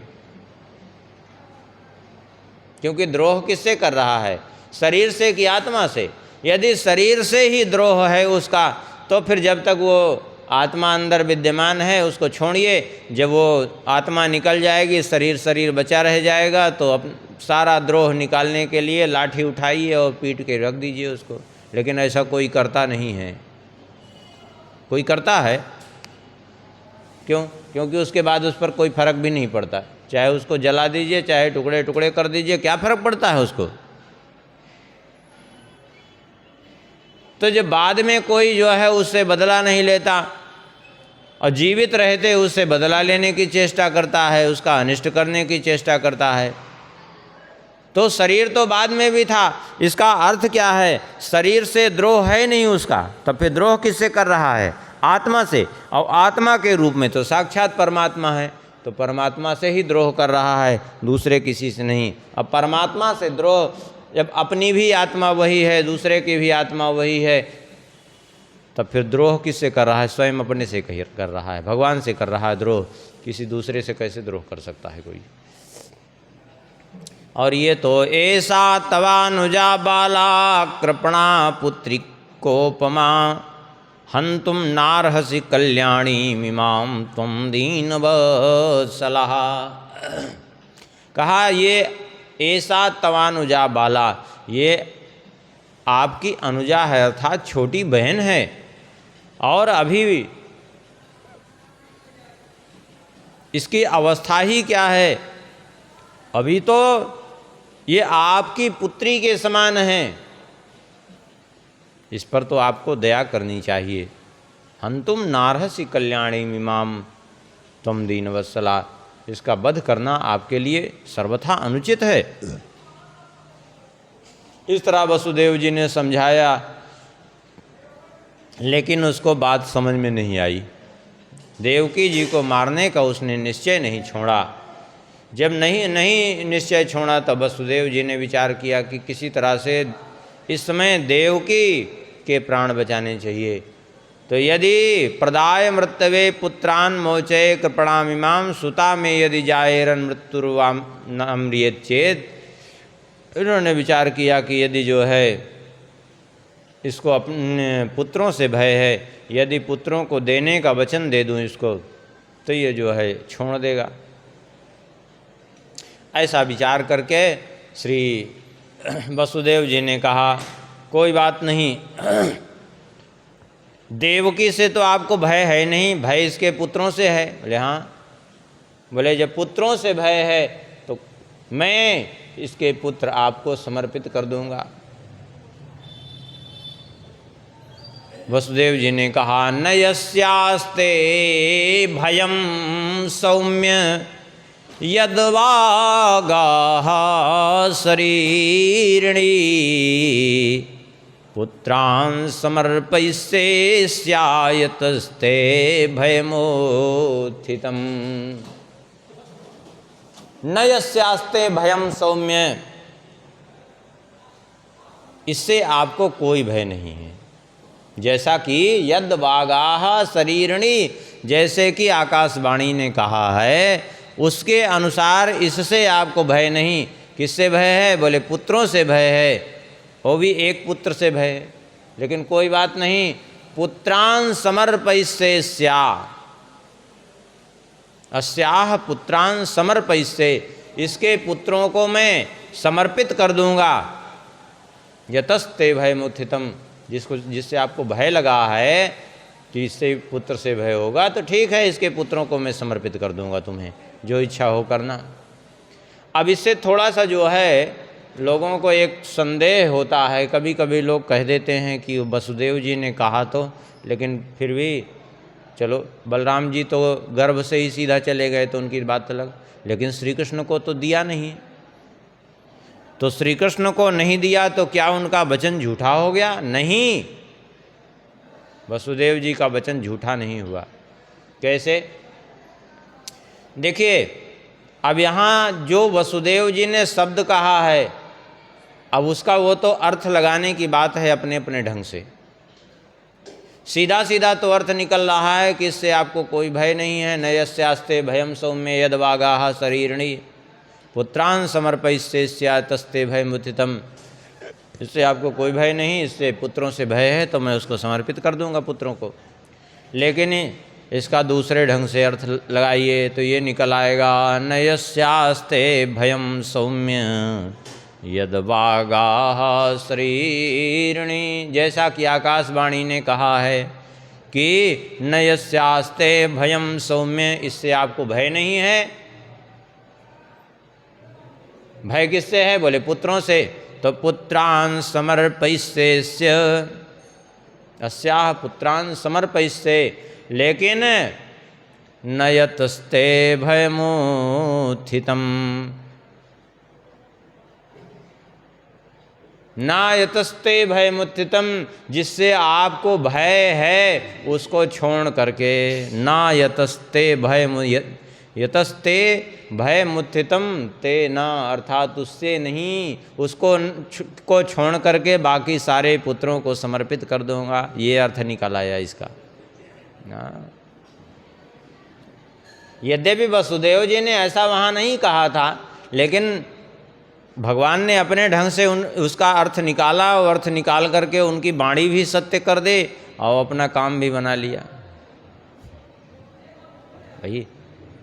क्योंकि द्रोह किससे कर रहा है? शरीर से कि आत्मा से? यदि शरीर से ही द्रोह है उसका, तो फिर जब तक वो आत्मा अंदर विद्यमान है उसको छोड़िए। जब वो आत्मा निकल जाएगी, शरीर बचा रह जाएगा, तो सारा द्रोह निकालने के लिए लाठी उठाइए और पीट के रख दीजिए उसको। लेकिन ऐसा कोई करता नहीं है। कोई करता है क्यों? क्योंकि उसके बाद उस पर कोई फर्क भी नहीं पड़ता। चाहे उसको जला दीजिए, चाहे टुकड़े टुकड़े कर दीजिए, क्या फर्क पड़ता है उसको? तो जब बाद में कोई जो है उससे बदला नहीं लेता और जीवित रहते उससे बदला लेने की चेष्टा करता है, उसका अनिष्ट करने की चेष्टा करता है, तो शरीर तो बाद में भी था। इसका अर्थ क्या है? शरीर से द्रोह है नहीं उसका, तब फिर द्रोह किससे कर रहा है? आत्मा से। और आत्मा के रूप में तो साक्षात परमात्मा है, तो परमात्मा से ही द्रोह कर रहा है, दूसरे किसी से नहीं। अब परमात्मा से द्रोह, जब अपनी भी आत्मा वही है, दूसरे की भी आत्मा वही है, तब फिर द्रोह किससे कर रहा है? स्वयं अपने से कर रहा है, भगवान से कर रहा है द्रोह। किसी दूसरे से कैसे द्रोह कर सकता है कोई? और ये तो ऐसा तवानुजा बाला कृपणा पुत्री कोपमा हंतुम नारहसि कल्याणी मिमाम त्वं दीन वत्सला। कहा ये ऐसा तवानुजा बाला, ये आपकी अनुजा है, अर्थात छोटी बहन है, और अभी इसकी अवस्था ही क्या है? अभी तो ये आपकी पुत्री के समान है। इस पर तो आपको दया करनी चाहिए। हंतुम नारहसि कल्याणी मिमाम त्वं दीन वत्सला, इसका वध करना आपके लिए सर्वथा अनुचित है। इस तरह वसुदेव जी ने समझाया, लेकिन उसको बात समझ में नहीं आई। देवकी जी को मारने का उसने निश्चय नहीं छोड़ा। जब नहीं निश्चय छोड़ा, तब वसुदेव जी ने विचार किया कि किसी तरह से इस समय देवकी के प्राण बचाने चाहिए। तो यदि प्रदाय मृतवे पुत्रान मोचय कृपणामिमाम सुता में यदि जाएरन मृत्युर्वाम न अमृत चेत, इन्होंने विचार किया कि यदि जो है इसको अपने पुत्रों से भय है, यदि पुत्रों को देने का वचन दे दूं इसको तो ये जो है छोड़ देगा। ऐसा विचार करके श्री वसुदेव जी ने कहा कोई बात नहीं, देवकी से तो आपको भय है नहीं, भय इसके पुत्रों से है। बोले हाँ। बोले जब पुत्रों से भय है तो मैं इसके पुत्र आपको समर्पित कर दूंगा। वसुदेव जी ने कहा न यस्यास्ते भयम सौम्य यद्वागाः शरीरिणी पुत्रान् समर्पयिष्ये स्यायतस्ते भयमोत्थितम्। न यस्यास्ते भयम सौम्य, इससे आपको कोई भय नहीं है। जैसा कि यद वागाः शरीरिणी, जैसे कि आकाशवाणी ने कहा है उसके अनुसार इससे आपको भय नहीं। किससे भय है? बोले पुत्रों से भय है, वो भी एक पुत्र से भय है। लेकिन कोई बात नहीं, पुत्रान् समर्पयिष्ये अस्याः पुत्रान् समर्पयिष्ये, इसके पुत्रों को मैं समर्पित कर दूंगा। यतस्ते भयमुत्थितम्, जिससे आपको भय लगा है कि इससे पुत्र से भय होगा तो ठीक है, इसके पुत्रों को मैं समर्पित कर दूंगा, तुम्हें जो इच्छा हो करना। अब इससे थोड़ा सा जो है लोगों को एक संदेह होता है, कभी कभी लोग कह देते हैं कि वसुदेव जी ने कहा तो, लेकिन फिर भी चलो बलराम जी तो गर्भ से ही सीधा चले गए तो उनकी बात अलग, लेकिन श्री कृष्ण को तो दिया नहीं। तो श्री कृष्ण को नहीं दिया तो क्या उनका वचन झूठा हो गया? नहीं, वसुदेव जी का वचन झूठा नहीं हुआ। कैसे? देखिए, अब यहाँ जो वसुदेव जी ने शब्द कहा है, अब उसका वो तो अर्थ लगाने की बात है अपने अपने ढंग से। सीधा सीधा तो अर्थ निकल रहा है कि इससे आपको कोई भय नहीं है। न यस्यास्ते भयम सौम्य यद्वागाः शरीरिणी पुत्रान् समर्पयिष्ये स्यातस्ते भयमुत्थितम्, इससे आपको कोई भय नहीं, इससे पुत्रों से भय है तो मैं उसको समर्पित कर दूंगा पुत्रों को। लेकिन इसका दूसरे ढंग से अर्थ लगाइए तो ये निकल आएगा न यस्यास्ते भयम सौम्य यद्वागाः शरीरिणी, जैसा कि आकाशवाणी ने कहा है कि न यस्यास्ते भयम सौम्य, इससे आपको भय नहीं है। भय किससे है? बोले पुत्रों से। तो पुत्रान् समर्पयिष्ये अस्याः पुत्रान् समर्पयिष्ये, लेकिन न यतस्ते भयमुत्थितम्, ना यतस्ते भयमुत्थितम्, जिससे आपको भय है उसको छोड़ करके, ना यतस्ते यतस्ते भयमुत्थितम् ते न, अर्थात उससे नहीं, उसको छोड़ करके बाकी सारे पुत्रों को समर्पित कर दूंगा। ये अर्थ निकल आया इसका। यद्यपि वसुदेव जी ने ऐसा वहाँ नहीं कहा था, लेकिन भगवान ने अपने ढंग से उसका अर्थ निकाला, और अर्थ निकाल करके उनकी वाणी भी सत्य कर दे और अपना काम भी बना लिया। वही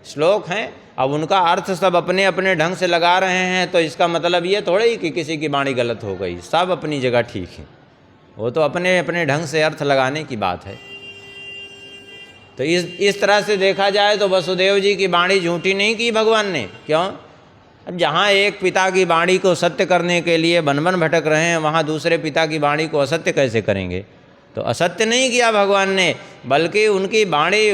श्लोक हैं, अब उनका अर्थ सब अपने अपने ढंग से लगा रहे हैं, तो इसका मतलब ये थोड़ा ही कि किसी की वाणी गलत हो गई, सब अपनी जगह ठीक है। वो तो अपने अपने ढंग से अर्थ लगाने की बात है। तो इस तरह से देखा जाए तो वसुदेव जी की वाणी झूठी नहीं की भगवान ने। क्यों? अब जहाँ एक पिता की वाणी को सत्य करने के लिए वन वन भटक रहे हैं, वहाँ दूसरे पिता की वाणी को असत्य कैसे करेंगे? तो असत्य नहीं किया भगवान ने, बल्कि उनकी वाणी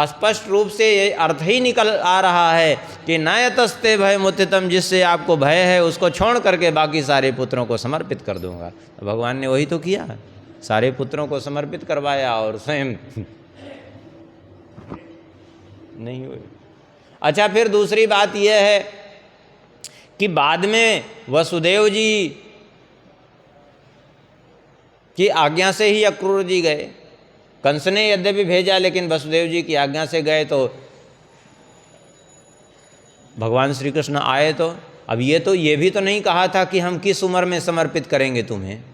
स्पष्ट रूप से ये अर्थ ही निकल आ रहा है कि न यतस्ते भयमुत्थितम्, जिससे आपको भय है उसको छोड़ करके बाकी सारे पुत्रों को समर्पित कर दूंगा। तो भगवान ने वही तो किया, सारे पुत्रों को समर्पित करवाया और स्वयं नहीं हुए। अच्छा, फिर दूसरी बात यह है कि बाद में वसुदेव जी की आज्ञा से ही अक्रूर जी गए। कंस ने यद्यपि भेजा, लेकिन वसुदेव जी की आज्ञा से गए। तो भगवान श्री कृष्ण आए तो अब ये भी तो नहीं कहा था कि हम किस उम्र में समर्पित करेंगे तुम्हें।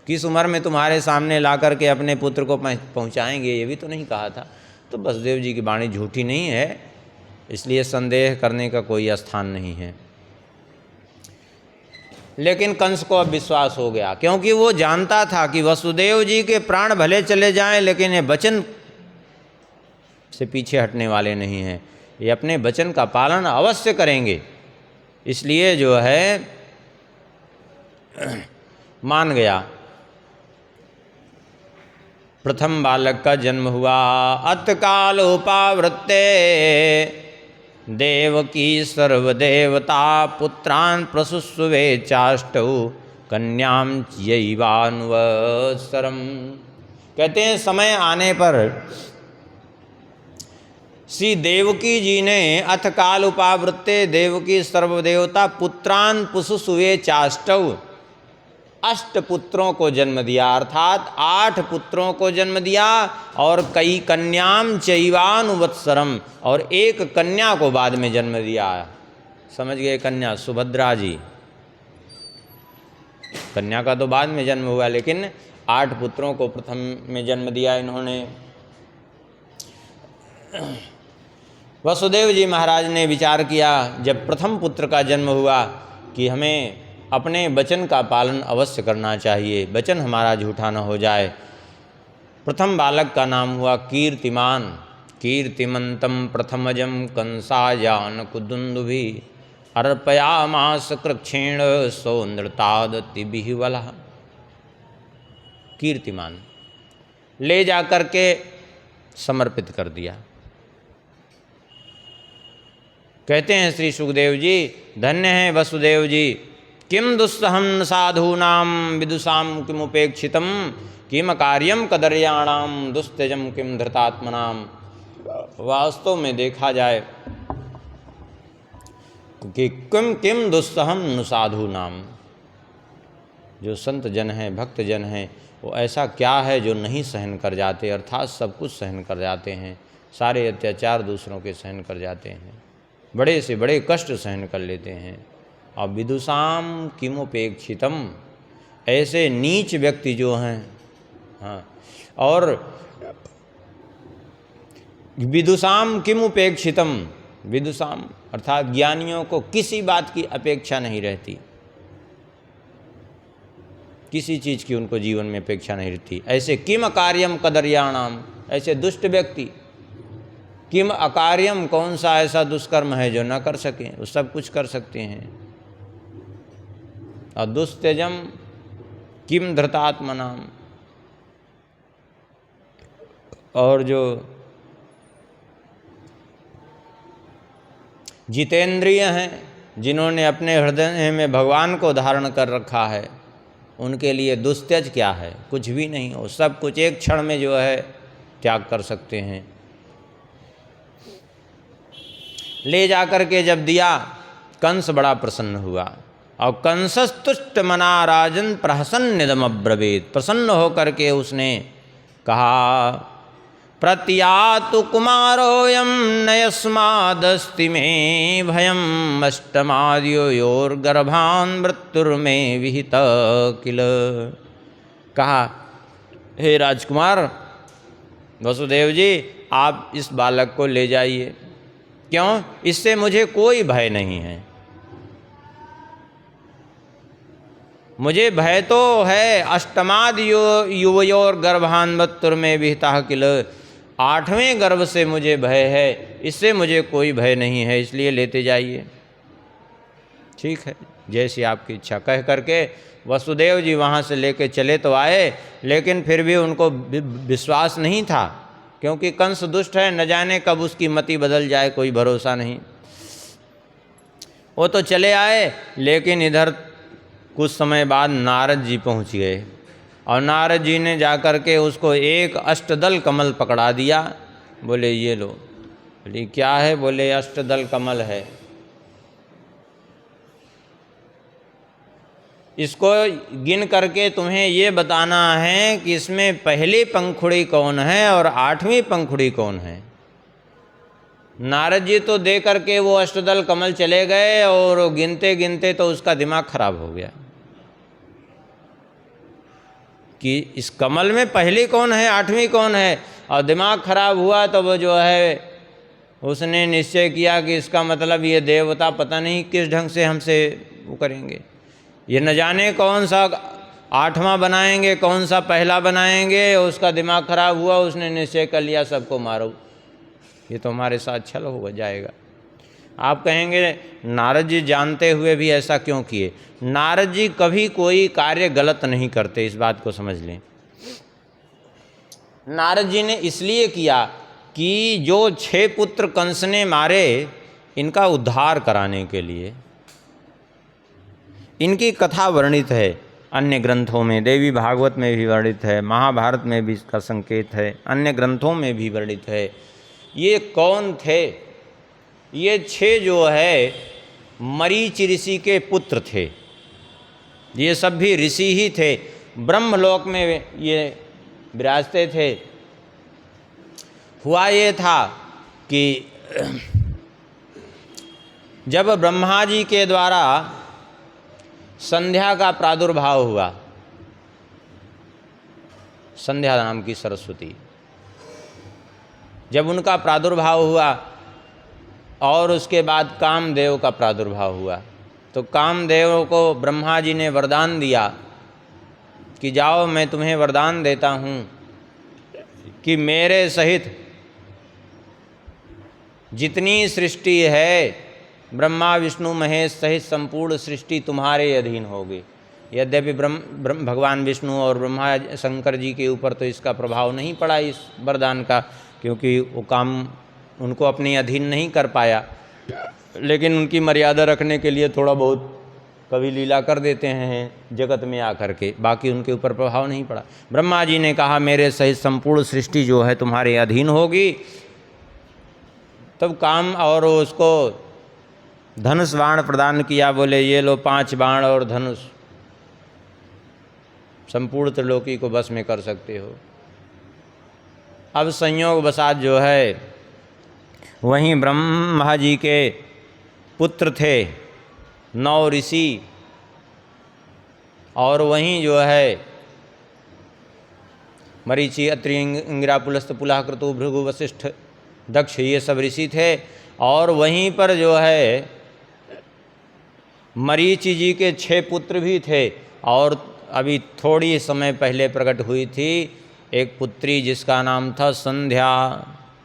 किस उम्र में तुम्हारे सामने ला करके अपने पुत्र को पहुँचाएंगे, ये भी तो नहीं कहा था। तो वसुदेव जी की वाणी झूठी नहीं है, इसलिए संदेह करने का कोई स्थान नहीं है। लेकिन कंस को अब विश्वास हो गया, क्योंकि वो जानता था कि वसुदेव जी के प्राण भले चले जाएं, लेकिन ये वचन से पीछे हटने वाले नहीं हैं, ये अपने वचन का पालन अवश्य करेंगे। इसलिए जो है मान गया। प्रथम बालक का जन्म हुआ। अतकालोपावृत्ते देवकी सर्वदेवता पुत्रान् प्रसुस्वे चाष्टौ कन्याम यैवानुवत्सरम। कहते हैं समय आने पर श्री देवकी जी ने अथकाल उपावृत्ते देवकी सर्वदेवता पुत्रान् प्रसुस्वे चाष्टौ 8 पुत्रों को जन्म दिया, अर्थात 8 पुत्रों को जन्म दिया, और कई कन्याम चैवानुवत्सरम, और एक कन्या को बाद में जन्म दिया। समझ गए? कन्या सुभद्रा जी, कन्या का तो बाद में जन्म हुआ, लेकिन 8 पुत्रों को प्रथम में जन्म दिया इन्होंने। वसुदेव जी महाराज ने विचार किया जब प्रथम पुत्र का जन्म हुआ कि हमें अपने वचन का पालन अवश्य करना चाहिए, वचन हमारा झूठा न हो जाए। प्रथम बालक का नाम हुआ कीर्तिमान। कीर्तिमंतम प्रथमजम कंसायान कुदुंदुभि अर्पयामास कृक्षेण सौंदृतादतिभिवला। कीर्तिमान ले जा करके समर्पित कर दिया। कहते हैं श्री सुखदेव जी, धन्य हैं वसुदेव जी, किम दुस्सहं साधूनां विदुषां किमुपेक्षितं किम कार्यम कदर्याणाम दुस्त्यजम किम धृतात्मनाम। वास्तव में देखा जाए कि किम दुस्सहं साधूनाम, जो संत जन हैं, भक्त जन हैं, वो ऐसा क्या है जो नहीं सहन कर जाते, अर्थात सब कुछ सहन कर जाते हैं, सारे अत्याचार दूसरों के सहन कर जाते हैं, बड़े से बड़े कष्ट सहन कर लेते हैं। और विदुषाम किमुपेक्षितम, ऐसे नीच व्यक्ति जो हैं, हाँ, और विदुषाम किमुपेक्षितम, विदुषाम अर्थात ज्ञानियों को किसी बात की अपेक्षा नहीं रहती, किसी चीज़ की उनको जीवन में अपेक्षा नहीं रहती। ऐसे किम अकार्यम कदर्याणाम, ऐसे दुष्ट व्यक्ति, किम अकार्यम, कौन सा ऐसा दुष्कर्म है जो न कर सकें, वो सब कुछ कर सकते हैं। और दुस्त्यजम किम धृतात्मनाम, और जो जितेंद्रिय हैं, जिन्होंने अपने हृदय में भगवान को धारण कर रखा है, उनके लिए दुस्त्यज क्या है? कुछ भी नहीं हो, सब कुछ एक क्षण में जो है त्याग कर सकते हैं। ले जाकर के जब दिया, कंस बड़ा प्रसन्न हुआ, और कंसस्तुष्ट मना राजन प्रहसन्निदम अब्रवीत, प्रसन्न होकर के उसने कहा, प्रत्यातु कुमारोऽयं नयस्मादस्ति मे भयम् अष्टमाद्योर्गर्भान् मृत्युर्मे विहित किल। कहा, हे राजकुमार वसुदेव जी, आप इस बालक को ले जाइए। क्यों? इससे मुझे कोई भय नहीं है। मुझे भय तो है अष्टमाद युवयोर गर्भान मृत्युर्मे विहिता किल, 8वें गर्भ से मुझे भय है, इससे मुझे कोई भय नहीं है, इसलिए लेते जाइए। ठीक है, जैसी आपकी इच्छा, कह करके वसुदेव जी वहाँ से लेके चले तो आए, लेकिन फिर भी उनको विश्वास नहीं था, क्योंकि कंस दुष्ट है, न जाने कब उसकी मति बदल जाए, कोई भरोसा नहीं। वो तो चले आए, लेकिन इधर कुछ समय बाद नारद जी पहुँच गए, और नारद जी ने जाकर के उसको एक अष्टदल कमल पकड़ा दिया। बोले ये लो। बोले क्या है? बोले अष्टदल कमल है, इसको गिन करके तुम्हें ये बताना है कि इसमें पहली पंखुड़ी कौन है और 8वीं पंखुड़ी कौन है। नारद जी तो दे करके वो अष्टदल कमल चले गए, और गिनते गिनते तो उसका दिमाग खराब हो गया। कि इस कमल में पहली कौन है, आठवीं कौन है। और दिमाग खराब हुआ तो वो जो है उसने निश्चय किया कि इसका मतलब ये देवता पता नहीं किस ढंग से हमसे वो करेंगे, ये न जाने कौन सा आठवां बनाएंगे, कौन सा पहला बनाएंगे। उसका दिमाग खराब हुआ, उसने निश्चय कर लिया सबको मारो, ये तो हमारे साथ छल हो जाएगा। आप कहेंगे नारद जी जानते हुए भी ऐसा क्यों किए। नारद जी कभी कोई कार्य गलत नहीं करते, इस बात को समझ लें। नारद जी ने इसलिए किया कि जो 6 पुत्र कंस ने मारे, इनका उद्धार कराने के लिए। इनकी कथा वर्णित है अन्य ग्रंथों में, देवी भागवत में भी वर्णित है, महाभारत में भी इसका संकेत है, अन्य ग्रंथों में भी वर्णित है। ये कौन थे? ये 6 जो है मरीचि ऋषि के पुत्र थे। ये सब भी ऋषि ही थे, ब्रह्मलोक में ये विराजते थे। हुआ ये था कि जब ब्रह्मा जी के द्वारा संध्या का प्रादुर्भाव हुआ, संध्या नाम की सरस्वती, जब उनका प्रादुर्भाव हुआ और उसके बाद कामदेव का प्रादुर्भाव हुआ, तो कामदेव को ब्रह्मा जी ने वरदान दिया कि जाओ मैं तुम्हें वरदान देता हूँ कि मेरे सहित जितनी सृष्टि है, ब्रह्मा विष्णु महेश सहित संपूर्ण सृष्टि तुम्हारे अधीन होगी। यद्यपि भगवान विष्णु और ब्रह्मा शंकर जी के ऊपर तो इसका प्रभाव नहीं पड़ा इस वरदान का, क्योंकि वो काम उनको अपने अधीन नहीं कर पाया, लेकिन उनकी मर्यादा रखने के लिए थोड़ा बहुत कभी लीला कर देते हैं जगत में आकर के, बाकी उनके ऊपर प्रभाव नहीं पड़ा। ब्रह्मा जी ने कहा मेरे सहित संपूर्ण सृष्टि जो है तुम्हारे अधीन होगी। तब काम और उसको धनुष बाण प्रदान किया, बोले ये लो 5 बाण और धनुष, संपूर्ण त्रिलोकी को बस में कर सकते हो। अब संयोग वसात जो है वहीं ब्रह्मा जी के पुत्र थे 9 ऋषि, और वहीं जो है मरीचि, अत्रि, इंगिरा, पुलस्त, पुलह, क्रतु, भृगु, वशिष्ठ, दक्ष, ये सब ऋषि थे। और वहीं पर जो है मरीचि जी के 6 पुत्र भी थे। और अभी थोड़ी समय पहले प्रकट हुई थी एक पुत्री जिसका नाम था संध्या।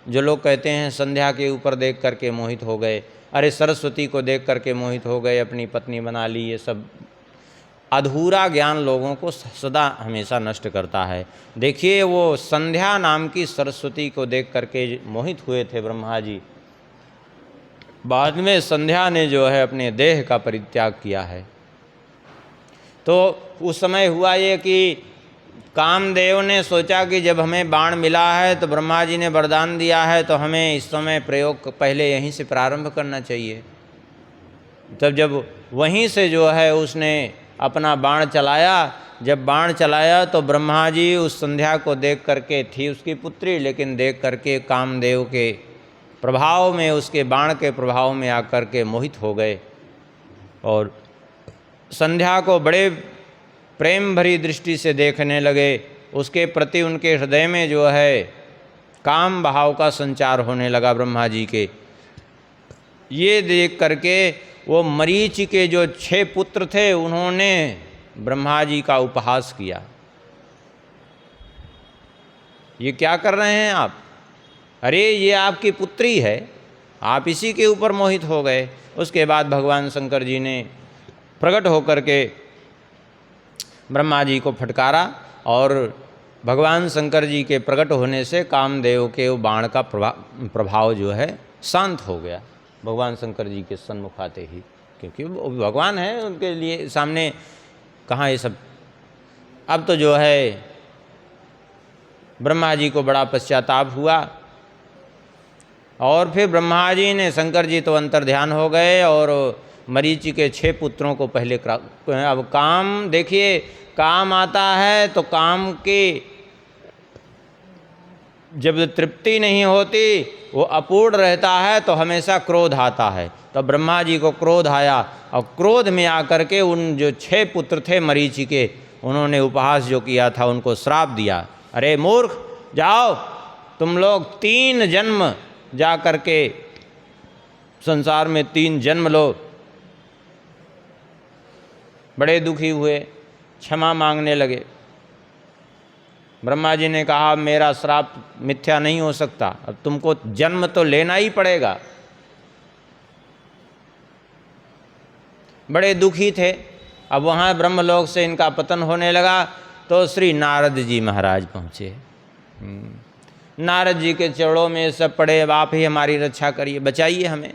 जो लोग कहते हैं संध्या के ऊपर देख करके मोहित हो गए, अरे सरस्वती को देख करके मोहित हो गए, अपनी पत्नी बना ली, ये सब अधूरा ज्ञान लोगों को सदा हमेशा नष्ट करता है। देखिए वो संध्या नाम की सरस्वती को देख करके मोहित हुए थे ब्रह्मा जी, बाद में संध्या ने जो है अपने देह का परित्याग किया है। तो उस समय हुआ ये कि कामदेव ने सोचा कि जब हमें बाण मिला है तो ब्रह्मा जी ने वरदान दिया है, तो हमें इस समय प्रयोग पहले यहीं से प्रारंभ करना चाहिए। तब जब वहीं से जो है उसने अपना बाण चलाया, जब बाण चलाया तो ब्रह्मा जी उस संध्या को देख करके, थी उसकी पुत्री, लेकिन देख करके कामदेव के प्रभाव में, उसके बाण के प्रभाव में आकर के मोहित हो गए और संध्या को बड़े प्रेम भरी दृष्टि से देखने लगे। उसके प्रति उनके हृदय में जो है काम भाव का संचार होने लगा ब्रह्मा जी के। ये देख करके वो मरीचि के जो 6 पुत्र थे उन्होंने ब्रह्मा जी का उपहास किया। ये क्या कर रहे हैं आप? अरे ये आपकी पुत्री है, आप इसी के ऊपर मोहित हो गए। उसके बाद भगवान शंकर जी ने प्रकट होकर के ब्रह्मा जी को फटकारा और भगवान शंकर जी के प्रकट होने से कामदेव के बाण का प्रभाव जो है शांत हो गया भगवान शंकर जी के सन्मुख आते ही, क्योंकि वो भगवान है, उनके लिए सामने कहाँ ये सब। अब तो जो है ब्रह्मा जी को बड़ा पश्चाताप हुआ और फिर ब्रह्मा जी ने, शंकर जी तो अंतर्ध्यान हो गए और मरीचि के 6 पुत्रों को पहले अब काम, देखिए काम आता है तो काम की जब तृप्ति नहीं होती, वो अपूर्ण रहता है तो हमेशा क्रोध आता है। तो ब्रह्मा जी को क्रोध आया और क्रोध में आकर के उन जो 6 पुत्र थे मरीचि के, उन्होंने उपहास जो किया था उनको श्राप दिया, अरे मूर्ख, जाओ तुम लोग 3 जन्म जा कर के संसार में 3 जन्म लो। बड़े दुखी हुए, क्षमा मांगने लगे। ब्रह्मा जी ने कहा मेरा श्राप मिथ्या नहीं हो सकता, अब तुमको जन्म तो लेना ही पड़ेगा। बड़े दुखी थे। अब वहाँ ब्रह्मलोक से इनका पतन होने लगा तो श्री नारद जी महाराज पहुँचे। नारद जी के चरणों में सब पड़े, अब आप ही हमारी रक्षा करिए, बचाइए हमें।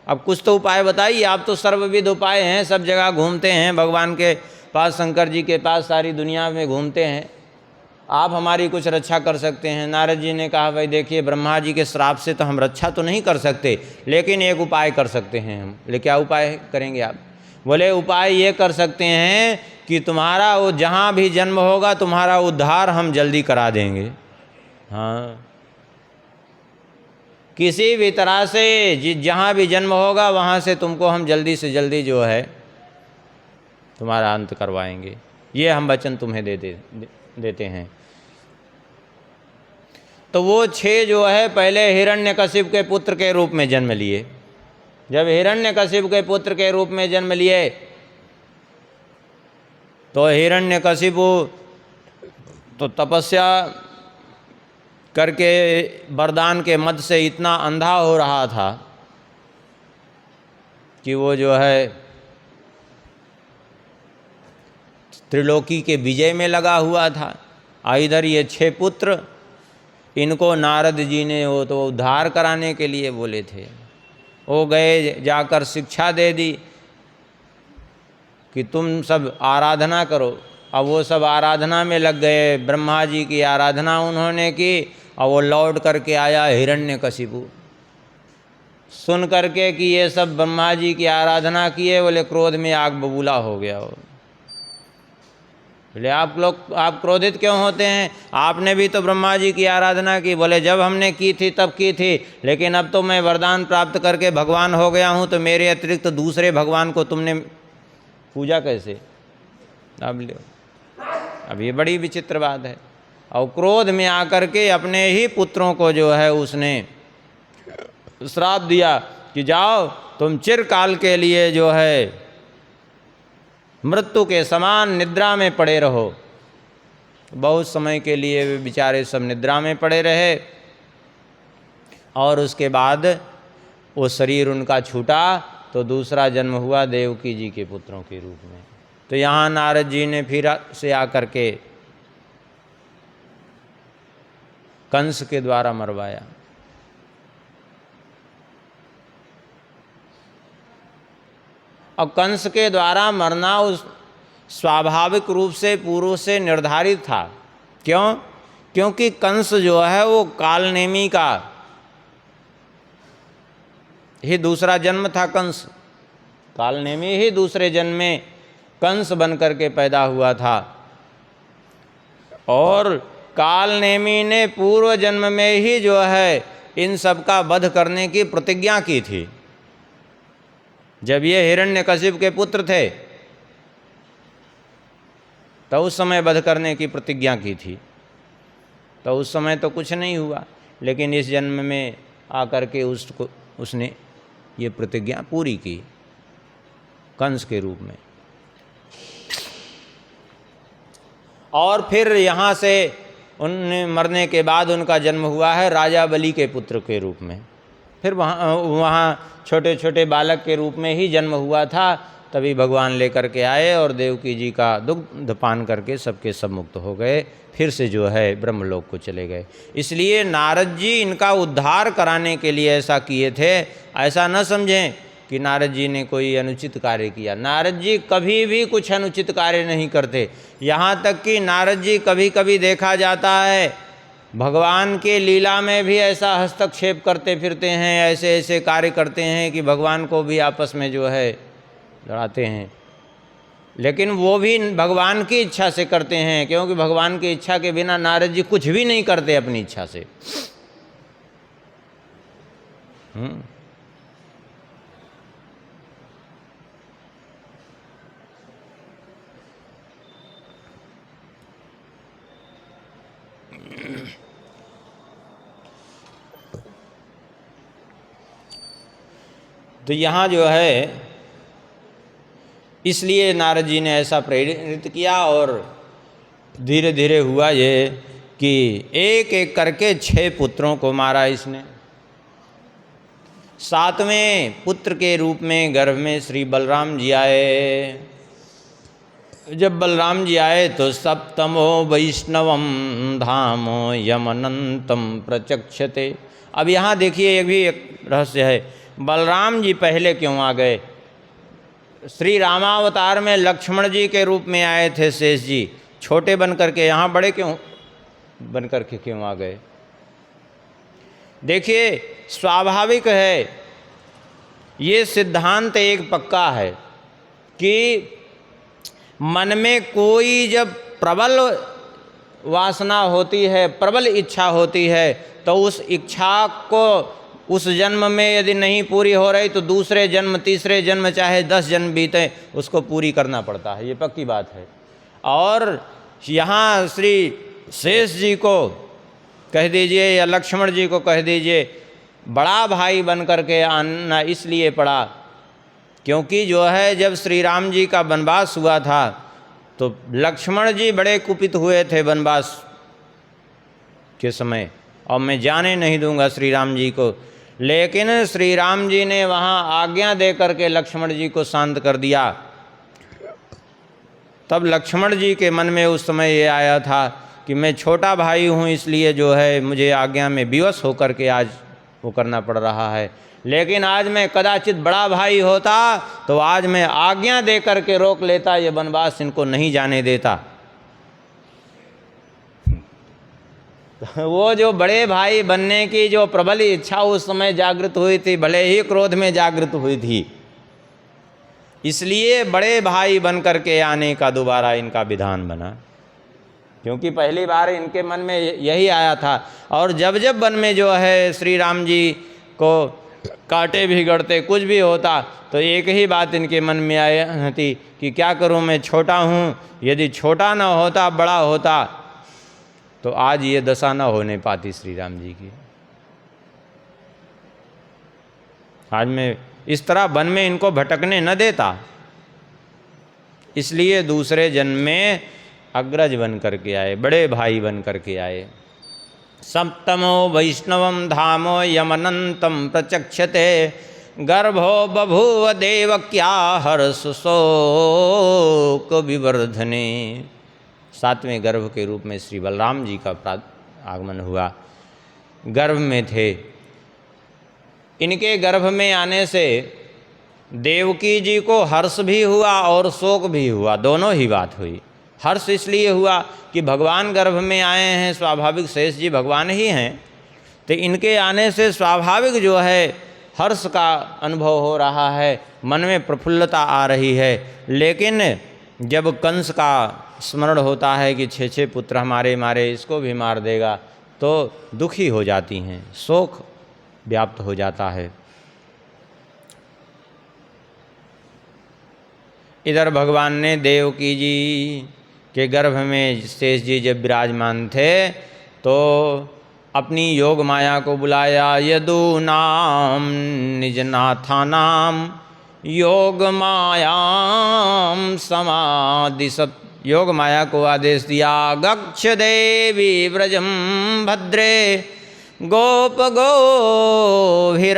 अब कुछ तो उपाय बताइए, आप तो सर्वविध उपाय हैं, सब जगह घूमते हैं, भगवान के पास, शंकर जी के पास, सारी दुनिया में घूमते हैं, आप हमारी कुछ रक्षा कर सकते हैं। नारद जी ने कहा भाई देखिए, ब्रह्मा जी के श्राप से तो हम रक्षा तो नहीं कर सकते, लेकिन एक उपाय कर सकते हैं हम। बोले क्या उपाय करेंगे आप? बोले उपाय ये कर सकते हैं कि तुम्हारा वो जहाँ भी जन्म होगा तुम्हारा उद्धार हम जल्दी करा देंगे। हाँ, किसी भी तरह से जहाँ भी जन्म होगा वहाँ से तुमको हम जल्दी से जल्दी जो है तुम्हारा अंत करवाएंगे, ये हम वचन तुम्हें देते हैं। तो वो 6 जो है पहले हिरण्यकशिप के पुत्र के रूप में जन्म लिए। जब हिरण्यकशिप के पुत्र के रूप में जन्म लिए तो हिरण्यकशिपु तो तपस्या करके वरदान के मद से इतना अंधा हो रहा था कि वो जो है त्रिलोकी के विजय में लगा हुआ था। इधर ये 6 पुत्र, इनको नारद जी ने वो तो उद्धार कराने के लिए बोले थे, वो गए, जाकर शिक्षा दे दी कि तुम सब आराधना करो। अब वो सब आराधना में लग गए, ब्रह्मा जी की आराधना उन्होंने की, और वो लौट करके आया हिरण्यकशिपु। सुन करके कि ये सब ब्रह्मा जी की आराधना किए, बोले क्रोध में आग बबूला हो गया। बोले आप लोग, आप क्रोधित क्यों होते हैं? आपने भी तो ब्रह्मा जी की आराधना की। बोले जब हमने की थी तब की थी, लेकिन अब तो मैं वरदान प्राप्त करके भगवान हो गया हूँ, तो मेरे अतिरिक्त दूसरे भगवान को तुमने पूजा कैसे? अब ये बड़ी विचित्र बात है। और क्रोध में आकर के अपने ही पुत्रों को जो है उसने श्राप दिया कि जाओ तुम चिरकाल के लिए जो है मृत्यु के समान निद्रा में पड़े रहो। बहुत समय के लिए वे बेचारे सब निद्रा में पड़े रहे, और उसके बाद वो शरीर उनका छूटा तो दूसरा जन्म हुआ देवकी जी के पुत्रों के रूप में। तो यहाँ नारद जी ने फिर से आकर के कंस के द्वारा मरवाया। और कंस के द्वारा मरना उस स्वाभाविक रूप से पूर्व से निर्धारित था। क्यों? क्योंकि कंस जो है वो कालनेमी का ही दूसरा जन्म था। कंस कालनेमी ही दूसरे जन्म में कंस बन करके पैदा हुआ था, और कालनेमी ने पूर्व जन्म में ही जो है इन सब का वध करने की प्रतिज्ञा की थी। जब ये हिरण्यकशिप के पुत्र थे तो उस समय वध करने की प्रतिज्ञा की थी, तो उस समय तो कुछ नहीं हुआ, लेकिन इस जन्म में आकर के उसने ये प्रतिज्ञा पूरी की कंस के रूप में। और फिर यहाँ से उनने मरने के बाद उनका जन्म हुआ है राजा बलि के पुत्र के रूप में। फिर वहाँ छोटे छोटे बालक के रूप में ही जन्म हुआ था, तभी भगवान लेकर के आए और देवकी जी का दुग्ध पान करके सबके सब मुक्त हो गए, फिर से जो है ब्रह्मलोक को चले गए। इसलिए नारद जी इनका उद्धार कराने के लिए ऐसा किए थे। ऐसा न समझें कि नारद जी ने कोई अनुचित कार्य किया। नारद जी कभी भी कुछ अनुचित कार्य नहीं करते। यहाँ तक कि नारद जी कभी कभी देखा जाता है भगवान के लीला में भी ऐसा हस्तक्षेप करते फिरते हैं, ऐसे ऐसे कार्य करते हैं कि भगवान को भी आपस में जो है लड़ाते हैं। लेकिन वो भी भगवान की इच्छा से करते हैं, क्योंकि भगवान की इच्छा के बिना नारद जी कुछ भी नहीं करते अपनी इच्छा से। तो यहाँ जो है इसलिए नारद जी ने ऐसा प्रेरित किया और धीरे धीरे हुआ ये कि एक एक करके 6 पुत्रों को मारा इसने। 7वें पुत्र के रूप में गर्भ में श्री बलराम जी आए। जब बलराम जी आए तो सप्तमो वैष्णवम धामो यमनंतम प्रचक्षते। अब यहाँ देखिए ये भी एक रहस्य है, बलराम जी पहले क्यों आ गए? श्री रामावतार में लक्ष्मण जी के रूप में आए थे शेष जी, छोटे बन करके, यहाँ बड़े क्यों बन करके क्यों आ गए? देखिए स्वाभाविक है, ये सिद्धांत एक पक्का है कि मन में कोई जब प्रबल वासना होती है, प्रबल इच्छा होती है, तो उस इच्छा को उस जन्म में यदि नहीं पूरी हो रही तो दूसरे जन्म, तीसरे जन्म, चाहे 10 जन्म बीते, उसको पूरी करना पड़ता है, ये पक्की बात है। और यहाँ श्री शेष जी को कह दीजिए या लक्ष्मण जी को कह दीजिए, बड़ा भाई बन करके आना इसलिए पड़ा क्योंकि जो है जब श्री राम जी का वनवास हुआ था तो लक्ष्मण जी बड़े कुपित हुए थे वनवास के समय, और मैं जाने नहीं दूंगा श्री राम जी को। लेकिन श्री राम जी ने वहाँ आज्ञा दे करके लक्ष्मण जी को शांत कर दिया। तब लक्ष्मण जी के मन में उस समय ये आया था कि मैं छोटा भाई हूँ, इसलिए जो है मुझे आज्ञा में विवश होकर के आज वो करना पड़ रहा है। लेकिन आज मैं कदाचित बड़ा भाई होता तो आज मैं आज्ञा दे करके रोक लेता, ये वनवास इनको नहीं जाने देता। वो जो बड़े भाई बनने की जो प्रबल इच्छा उस समय जागृत हुई थी, भले ही क्रोध में जागृत हुई थी, इसलिए बड़े भाई बन करके आने का दोबारा इनका विधान बना, क्योंकि पहली बार इनके मन में यही आया था। और जब जब वन में जो है श्री राम जी को काटे भी गड़ते, कुछ भी होता, तो एक ही बात इनके मन में आई थी कि क्या करूं, मैं छोटा हूं, यदि छोटा ना होता बड़ा होता तो आज ये दशा न होने पाती श्री राम जी की। आज मैं इस तरह वन में इनको भटकने न देता, इसलिए दूसरे जन्म में अग्रज बन करके आए, बड़े भाई बन करके आए। सप्तमो वैष्णवम धामो यमनंतम प्रचक्षते गर्भो बभूव देवक्या हर्ष शोक विवर्धने। 7वें गर्भ के रूप में श्री बलराम जी का आगमन हुआ। गर्भ में थे, इनके गर्भ में आने से देवकी जी को हर्ष भी हुआ और शोक भी हुआ, दोनों ही बात हुई। हर्ष इसलिए हुआ कि भगवान गर्भ में आए हैं, स्वाभाविक शेष जी भगवान ही हैं, तो इनके आने से स्वाभाविक जो है हर्ष का अनुभव हो रहा है, मन में प्रफुल्लता आ रही है। लेकिन जब कंस का स्मरण होता है कि 6 पुत्र हमारे मारे, इसको भी मार देगा, तो दुखी हो जाती हैं, शोक व्याप्त हो जाता है। इधर भगवान ने देवकी जी के गर्भ में शेष जी जब विराजमान थे तो अपनी योग माया को बुलाया। यदूनाम निजनाथानाम योग मायाम समादिशत। योग माया को आदेश दिया, गच्छ देवी व्रजम भद्रे गोप गोभिरलंकृतम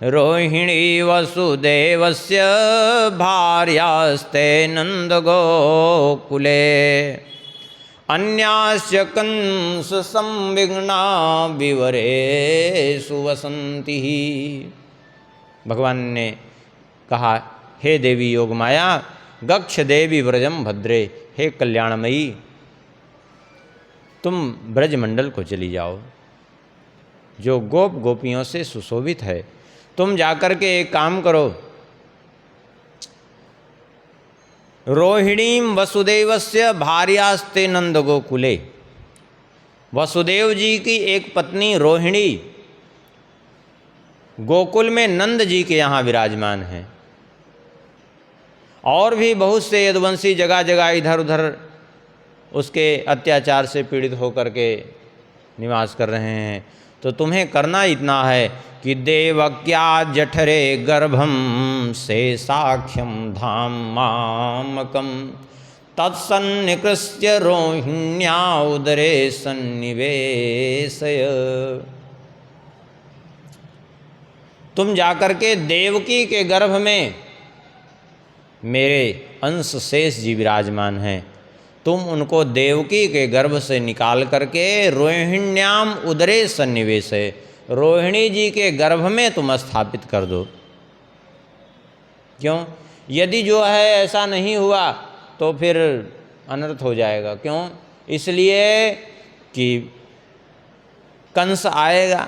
रोहिणी वसुदेवस्य भार्यास्ते नंद गोकुले अन्यास्य कंस संविघ्ना विवरेषु वसंती। भगवान ने कहा, हे देवी योग माया, गच्छ देवी व्रजम भद्रे, हे कल्याणमयी, तुम ब्रजमंडल को चली जाओ जो गोप गोपियों से सुशोभित है। तुम जाकर के एक काम करो, रोहिणीम वसुदेवस्य भार्यास्ते नंद गोकुले। वसुदेव जी की एक पत्नी रोहिणी गोकुल में नंद जी के यहाँ विराजमान है, और भी बहुत से यदुवंशी जगह जगह इधर उधर उसके अत्याचार से पीड़ित होकर के निवास कर रहे हैं। तो तुम्हें करना इतना है कि देवक्या जठरे गर्भम से साख्यम धाम मामकम तत्सन्निकृष्य रोहिण्या उदरे सन्निवेशय। तुम जाकर के देवकी के गर्भ में, मेरे अंश शेष जी विराजमान हैं, तुम उनको देवकी के गर्भ से निकाल करके रोहिण्याम उदरे सन्निवेश है, रोहिणी जी के गर्भ में तुम स्थापित कर दो। क्यों? यदि जो है ऐसा नहीं हुआ तो फिर अनर्थ हो जाएगा। क्यों? इसलिए कि कंस आएगा,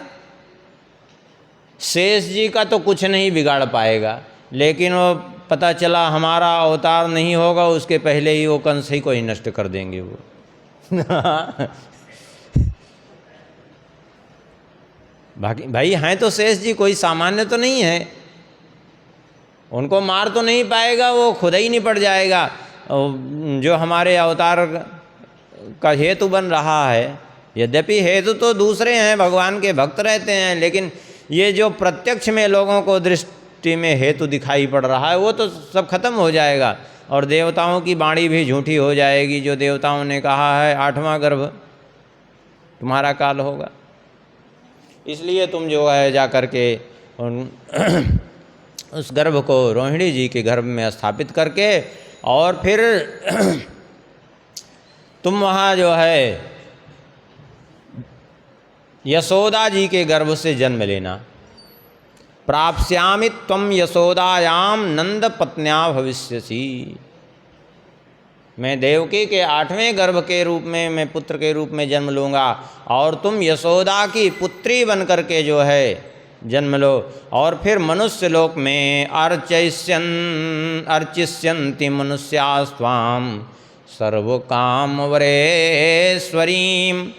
शेष जी का तो कुछ नहीं बिगाड़ पाएगा, लेकिन वो पता चला हमारा अवतार नहीं होगा, उसके पहले ही वो कंस ही को ही नष्ट कर देंगे वो। बाकी भाई हैं तो शेष जी कोई सामान्य तो नहीं है, उनको मार तो नहीं पाएगा, वो खुद ही निपट जाएगा। जो हमारे अवतार का हेतु बन रहा है, यद्यपि हेतु तो दूसरे हैं, भगवान के भक्त रहते हैं, लेकिन ये जो प्रत्यक्ष में लोगों को दृष्टि में हेतु दिखाई पड़ रहा है वो तो सब खत्म हो जाएगा। और देवताओं की वाणी भी झूठी हो जाएगी, जो देवताओं ने कहा है 8वां गर्भ तुम्हारा काल होगा। इसलिए तुम जो है जा कर के उस गर्भ को रोहिणी जी के गर्भ में स्थापित करके और फिर तुम वहाँ जो है यशोदा जी के गर्भ से जन्म लेना। प्राप्स्यामि त्वं यशोदायाम नंद पत्न्या भविष्यसि। मैं देवकी के 8वें गर्भ के रूप में, मैं पुत्र के रूप में जन्म लूँगा और तुम यशोदा की पुत्री बन करके जो है जन्म लो। और फिर मनुष्य लोक में अर्चिष्यन्ति मनुष्यास्त्वां सर्वकामवरेश्वरीं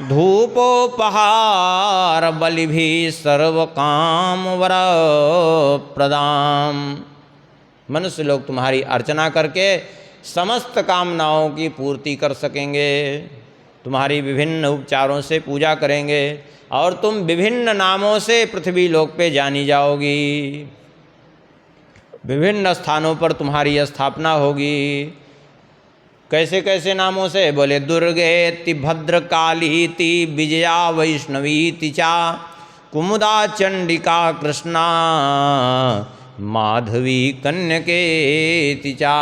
धूपोपहार बलिभिः सर्वकामवर प्रदाम। मनुष्य लोग तुम्हारी अर्चना करके समस्त कामनाओं की पूर्ति कर सकेंगे, तुम्हारी विभिन्न उपचारों से पूजा करेंगे और तुम विभिन्न नामों से पृथ्वी लोक पे जानी जाओगी, विभिन्न स्थानों पर तुम्हारी स्थापना होगी। कैसे कैसे नामों से? बोले दुर्गेति भद्रकालीति विजया वैष्णवीति चा कुमुदा चंडिका कृष्णा माधवी कन्यकेति चा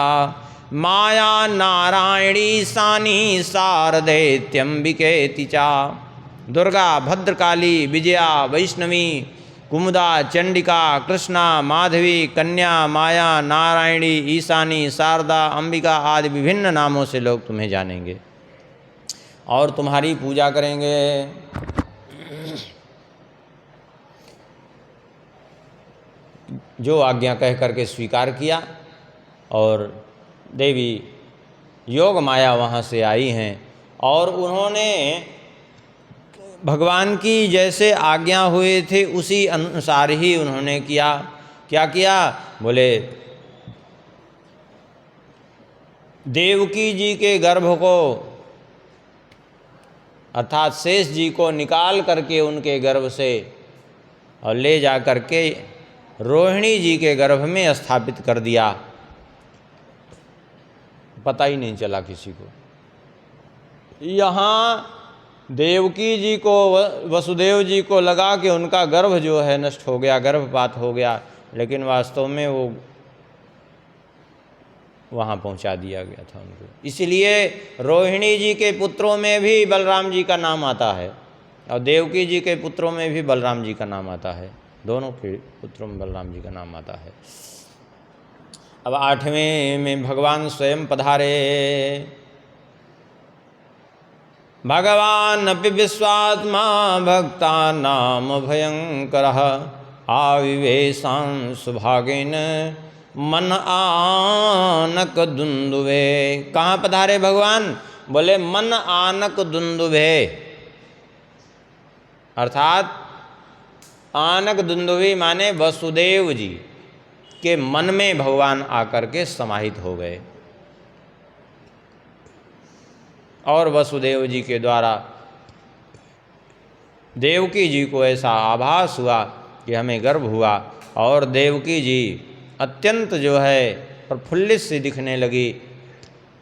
माया नारायणी सानी शारदेत्यंबिकेति चा। दुर्गा, भद्रकाली, विजया, वैष्णवी, कुमुदा, चंडिका, कृष्णा, माधवी, कन्या, माया, नारायणी, ईशानी, शारदा, अंबिका आदि विभिन्न नामों से लोग तुम्हें जानेंगे और तुम्हारी पूजा करेंगे। जो आज्ञा कह करके स्वीकार किया और देवी योग माया वहाँ से आई हैं और उन्होंने भगवान की जैसे आज्ञा हुए थे उसी अनुसार ही उन्होंने किया। क्या किया? बोले देवकी जी के गर्भ को अर्थात शेष जी को निकाल करके उनके गर्भ से और ले जा करके रोहिणी जी के गर्भ में स्थापित कर दिया। पता ही नहीं चला किसी को। यहाँ देवकी जी को, वसुदेव जी को लगा कि उनका गर्भ जो है नष्ट हो गया, गर्भपात हो गया, लेकिन वास्तव में वो वहाँ पहुँचा दिया गया था उनको। इसलिए रोहिणी जी के पुत्रों में भी बलराम जी का नाम आता है और देवकी जी के पुत्रों में भी बलराम जी का नाम आता है। दोनों के पुत्रों में बलराम जी का नाम आता है। अब 8वें में भगवान स्वयं पधारे। भगवान अपि विश्वात्मा भक्तानाम भयंकरः आविवेशां सुभागेन मन आनक दुंदुभे। कहाँ पधारे भगवान? बोले मन आनक दुंदुभे, अर्थात आनक दुंदुभि माने वसुदेव जी के मन में भगवान आकर के समाहित हो गए और वसुदेव जी के द्वारा देवकी जी को ऐसा आभास हुआ कि हमें गर्व हुआ, और देवकी जी अत्यंत जो है प्रफुल्लित सी दिखने लगी,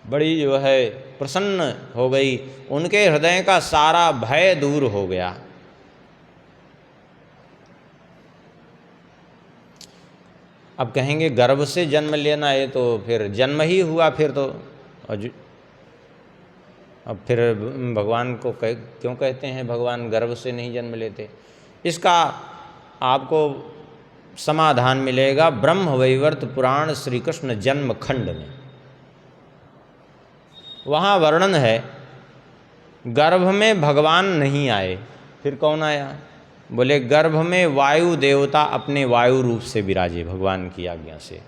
बड़ी जो है प्रसन्न हो गई, उनके हृदय का सारा भय दूर हो गया। अब कहेंगे गर्भ से जन्म लेना, ये तो फिर जन्म ही हुआ फिर तो, अब फिर भगवान को क्यों कहते हैं भगवान गर्भ से नहीं जन्म लेते? इसका आपको समाधान मिलेगा ब्रह्म वैवर्त पुराण श्री कृष्ण जन्म खंड में। वहाँ वर्णन है गर्भ में भगवान नहीं आए, फिर कौन आया? बोले गर्भ में वायु देवता अपने वायु रूप से विराजे भगवान की आज्ञा से।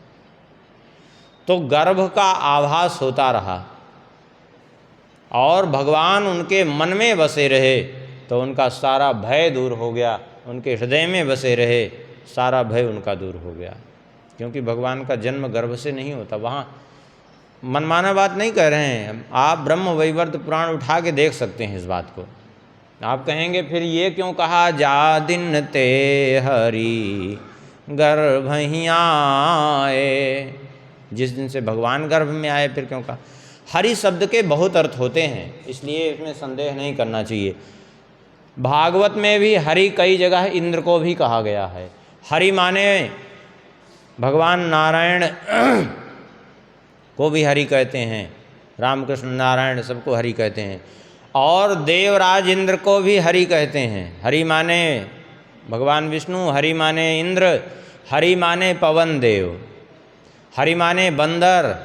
तो गर्भ का आभास होता रहा और भगवान उनके मन में बसे रहे, तो उनका सारा भय दूर हो गया, उनके हृदय में बसे रहे, सारा भय उनका दूर हो गया। क्योंकि भगवान का जन्म गर्भ से नहीं होता। वहाँ मनमाना बात नहीं कह रहे हैं, आप ब्रह्म वैवर्त पुराण उठा के देख सकते हैं इस बात को। आप कहेंगे फिर ये क्यों कहा जा दिन ते हरि गर्भ ही आए, जिस दिन से भगवान गर्भ में आए फिर क्यों कहा? हरि शब्द के बहुत अर्थ होते हैं, इसलिए इसमें संदेह नहीं करना चाहिए। भागवत में भी हरि कई जगह इंद्र को भी कहा गया है। हरि माने भगवान नारायण को भी हरि कहते हैं, रामकृष्ण नारायण सबको हरि कहते हैं, और देवराज इंद्र को भी हरि कहते हैं। हरि माने भगवान विष्णु, हरि माने इंद्र, हरि माने पवन देव, हरि माने बंदर।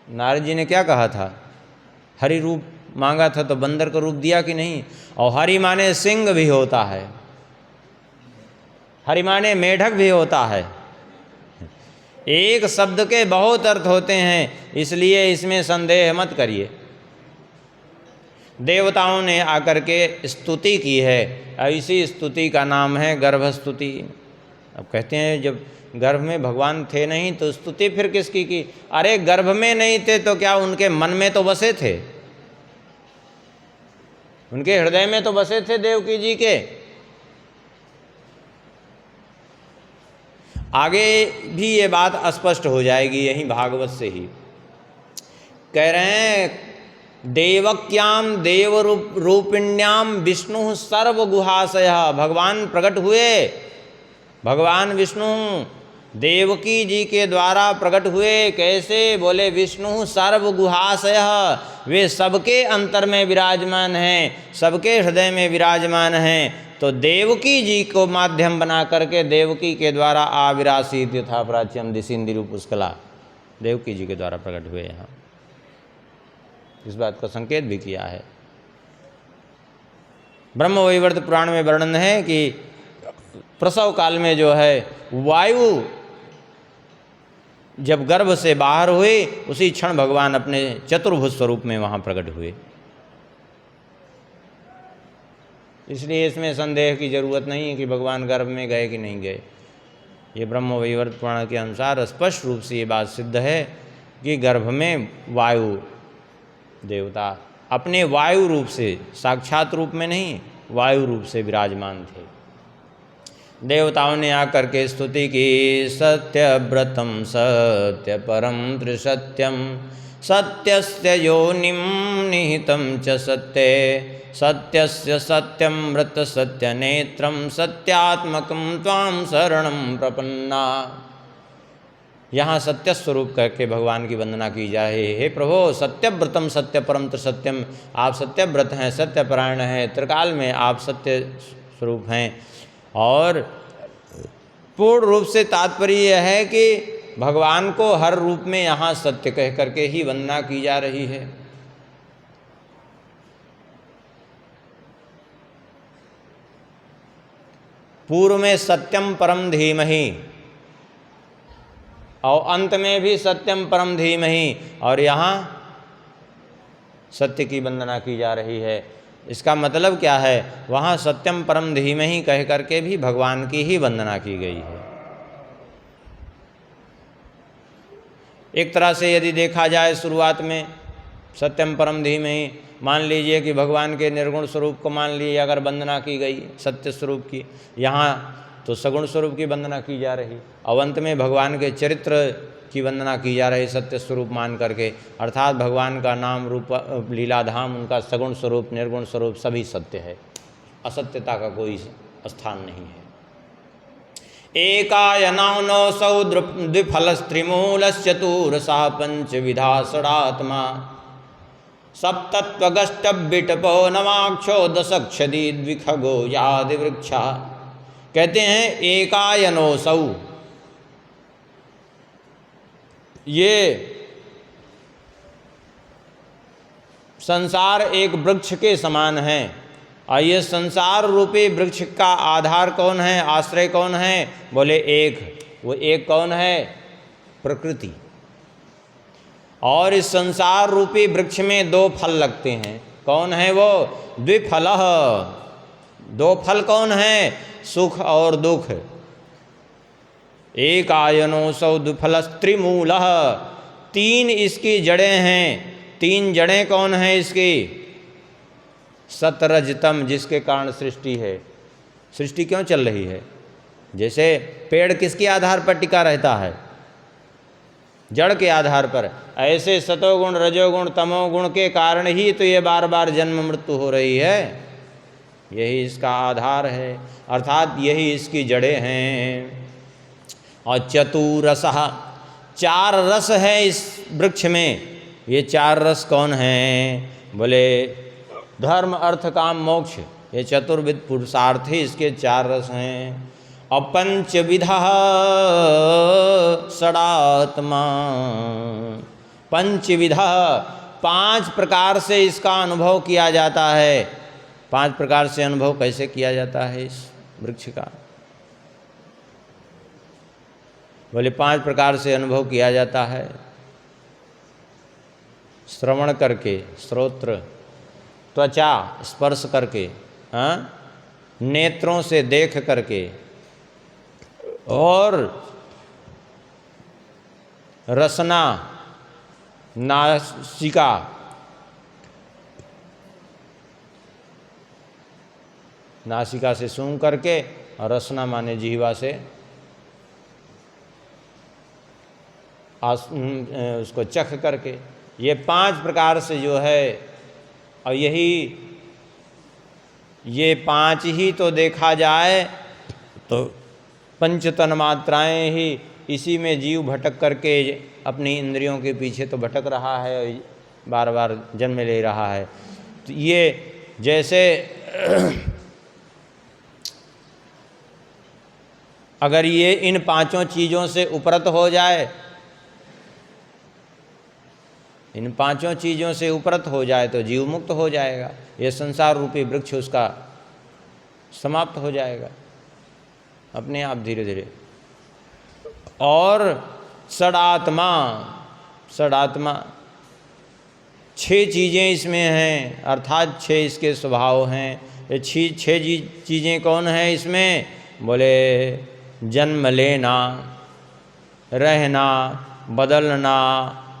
नारद जी ने क्या कहा था? हरि रूप मांगा था तो बंदर का रूप दिया कि नहीं? और हरि माने सिंह भी होता है, हरि माने मेढक भी होता है। एक शब्द के बहुत अर्थ होते हैं, इसलिए इसमें संदेह मत करिए। देवताओं ने आकर के स्तुति की है, ऐसी स्तुति का नाम है गर्भ स्तुति। अब कहते हैं जब गर्भ में भगवान थे नहीं तो स्तुति फिर किसकी की? अरे गर्भ में नहीं थे तो क्या उनके मन में तो बसे थे, उनके हृदय में तो बसे थे देवकी जी के। आगे भी ये बात स्पष्ट हो जाएगी यहीं भागवत से ही। कह रहे हैं देवक्याम देव रूपिण्याम विष्णु सर्वगुहाशय, भगवान प्रकट हुए, भगवान विष्णु देवकी जी के द्वारा प्रकट हुए। कैसे? बोले विष्णु सर्वगुहाशय, वे सबके अंतर में विराजमान हैं, सबके हृदय में विराजमान हैं। तो देवकी जी को माध्यम बना करके देवकी के द्वारा आविरासित यथा प्राच्यम दिशिंदिरु पुष्कला, देवकी जी के द्वारा प्रकट हुए। यहाँ इस बात का संकेत भी किया है। ब्रह्म वैवर्त पुराण में वर्णन है कि प्रसव काल में जो है वायु जब गर्भ से बाहर हुए, उसी क्षण भगवान अपने चतुर्भुज स्वरूप में वहाँ प्रकट हुए। इसलिए इसमें संदेह की जरूरत नहीं है कि भगवान गर्भ में गए कि नहीं गए। ये ब्रह्म वैवर्त पुराण के अनुसार स्पष्ट रूप से ये बात सिद्ध है कि गर्भ में वायु देवता अपने वायु रूप से, साक्षात रूप में नहीं, वायु रूप से विराजमान थे। देवताओं ने आकर के स्तुति की, सत्यव्रतम सत्य परम त्रिसत्यम सत्यस्य योनिम निहितम च सत्ये सत्यस्य सत्यम व्रत सत्य नेत्रम सत्यात्मकम त्वाम शरणम प्रपन्ना। यहाँ सत्य स्वरूप करके भगवान की वंदना की जाए। हे प्रभो सत्यव्रतम सत्य परम त्रिसत्यम, आप सत्यव्रत हैं, सत्यपरायण हैं, त्रिकाल में आप सत्य स्वरूप हैं। और पूर्ण रूप से तात्पर्य यह है कि भगवान को हर रूप में यहाँ सत्य कह करके ही वंदना की जा रही है। पूर्व में सत्यम परम धीमहि और अंत में भी सत्यम परम धीमहि, और यहाँ सत्य की वंदना की जा रही है। इसका मतलब क्या है? वहाँ सत्यम परम धीमहि कह करके भी भगवान की ही वंदना की गई है। एक तरह से यदि देखा जाए शुरुआत में सत्यम परम धीमहि, मान लीजिए कि भगवान के निर्गुण स्वरूप को मान लीजिए अगर वंदना की गई सत्य स्वरूप की, यहाँ तो सगुण स्वरूप की वंदना की जा रही, अवंत में भगवान के चरित्र की वंदना की जा रही सत्य स्वरूप मान करके, अर्थात भगवान का नाम रूप लीला धाम उनका सगुण स्वरूप निर्गुण स्वरूप सभी सत्य है, असत्यता का कोई स्थान नहीं है। एकायनौनौसौ द्विफलस्त्रिमूलश्चतुरसा पंचविधा षडात्मा सप्तत्वगष्टविटपो नवाक्षो दशक्षदी द्विखगो यादिवृक्षा। कहते हैं एकायनौसौ, ये संसार एक वृक्ष के समान है और ये संसार रूपी वृक्ष का आधार कौन है, आश्रय कौन है? बोले एक, वो एक कौन है? प्रकृति। और इस संसार रूपी वृक्ष में दो फल लगते हैं, कौन है वो? द्विफलः, दो फल कौन है? सुख और दुख। एकायनौसौ द्विफलस्त्रिमूलः, तीन इसकी जड़ें हैं। तीन जड़ें कौन है इसकी? सतरजतम, जिसके कारण सृष्टि है। सृष्टि क्यों चल रही है? जैसे पेड़ किसके आधार पर टिका रहता है? जड़ के आधार पर। ऐसे सतोगुण रजोगुण तमोगुण के कारण ही तो ये बार बार जन्म मृत्यु हो रही है, यही इसका आधार है, अर्थात यही इसकी जड़ें हैं। और चतुरसः, चार रस है इस वृक्ष में। ये चार रस कौन हैं? बोले धर्म अर्थ काम मोक्ष, ये चतुर्विध पुरुषार्थ ही इसके चार रस हैं। अपंचविधा षडात्मा, पंचविधा, पांच प्रकार से इसका अनुभव किया जाता है। पांच प्रकार से अनुभव कैसे किया जाता है इस वृक्ष का? बोले पांच प्रकार से अनुभव किया जाता है। श्रवण करके, श्रोत्र, त्वचा स्पर्श करके, हाँ, नेत्रों से देख करके, और रसना नासिका, नासिका से सूंघ करके, और रसना माने जिह्वा से उसको चख करके, ये पांच प्रकार से जो है, और यही ये पांच ही तो देखा जाए तो पंच तन्मात्राएं ही, इसी में जीव भटक करके अपनी इंद्रियों के पीछे तो भटक रहा है, बार बार जन्म ले रहा है। तो ये जैसे अगर ये इन पांचों चीज़ों से उपरत हो जाए, इन पांचों चीज़ों से उपरत हो जाए तो जीव मुक्त हो जाएगा, ये संसार रूपी वृक्ष उसका समाप्त हो जाएगा अपने आप धीरे धीरे। और षडात्मा, षडात्मा, छह चीज़ें इसमें हैं, अर्थात छह इसके स्वभाव हैं। ये छह चीज़ें कौन है इसमें? बोले जन्म लेना, रहना, बदलना,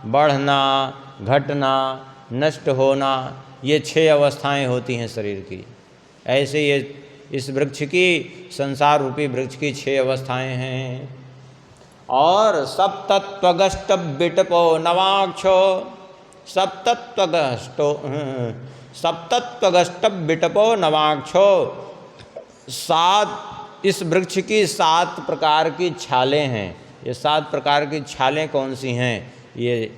बढ़ना, घटना, नष्ट होना, ये छह अवस्थाएं होती हैं शरीर की। ऐसे ये इस वृक्ष की, संसार रूपी वृक्ष की छह अवस्थाएं हैं। और सप्तत्वगष्ट विटपो नवाक्षो, सप्तत्वगष्ट विटपो नवाक्षो, सात, इस वृक्ष की सात प्रकार की छालें हैं। ये सात प्रकार की छालें कौन सी हैं? ये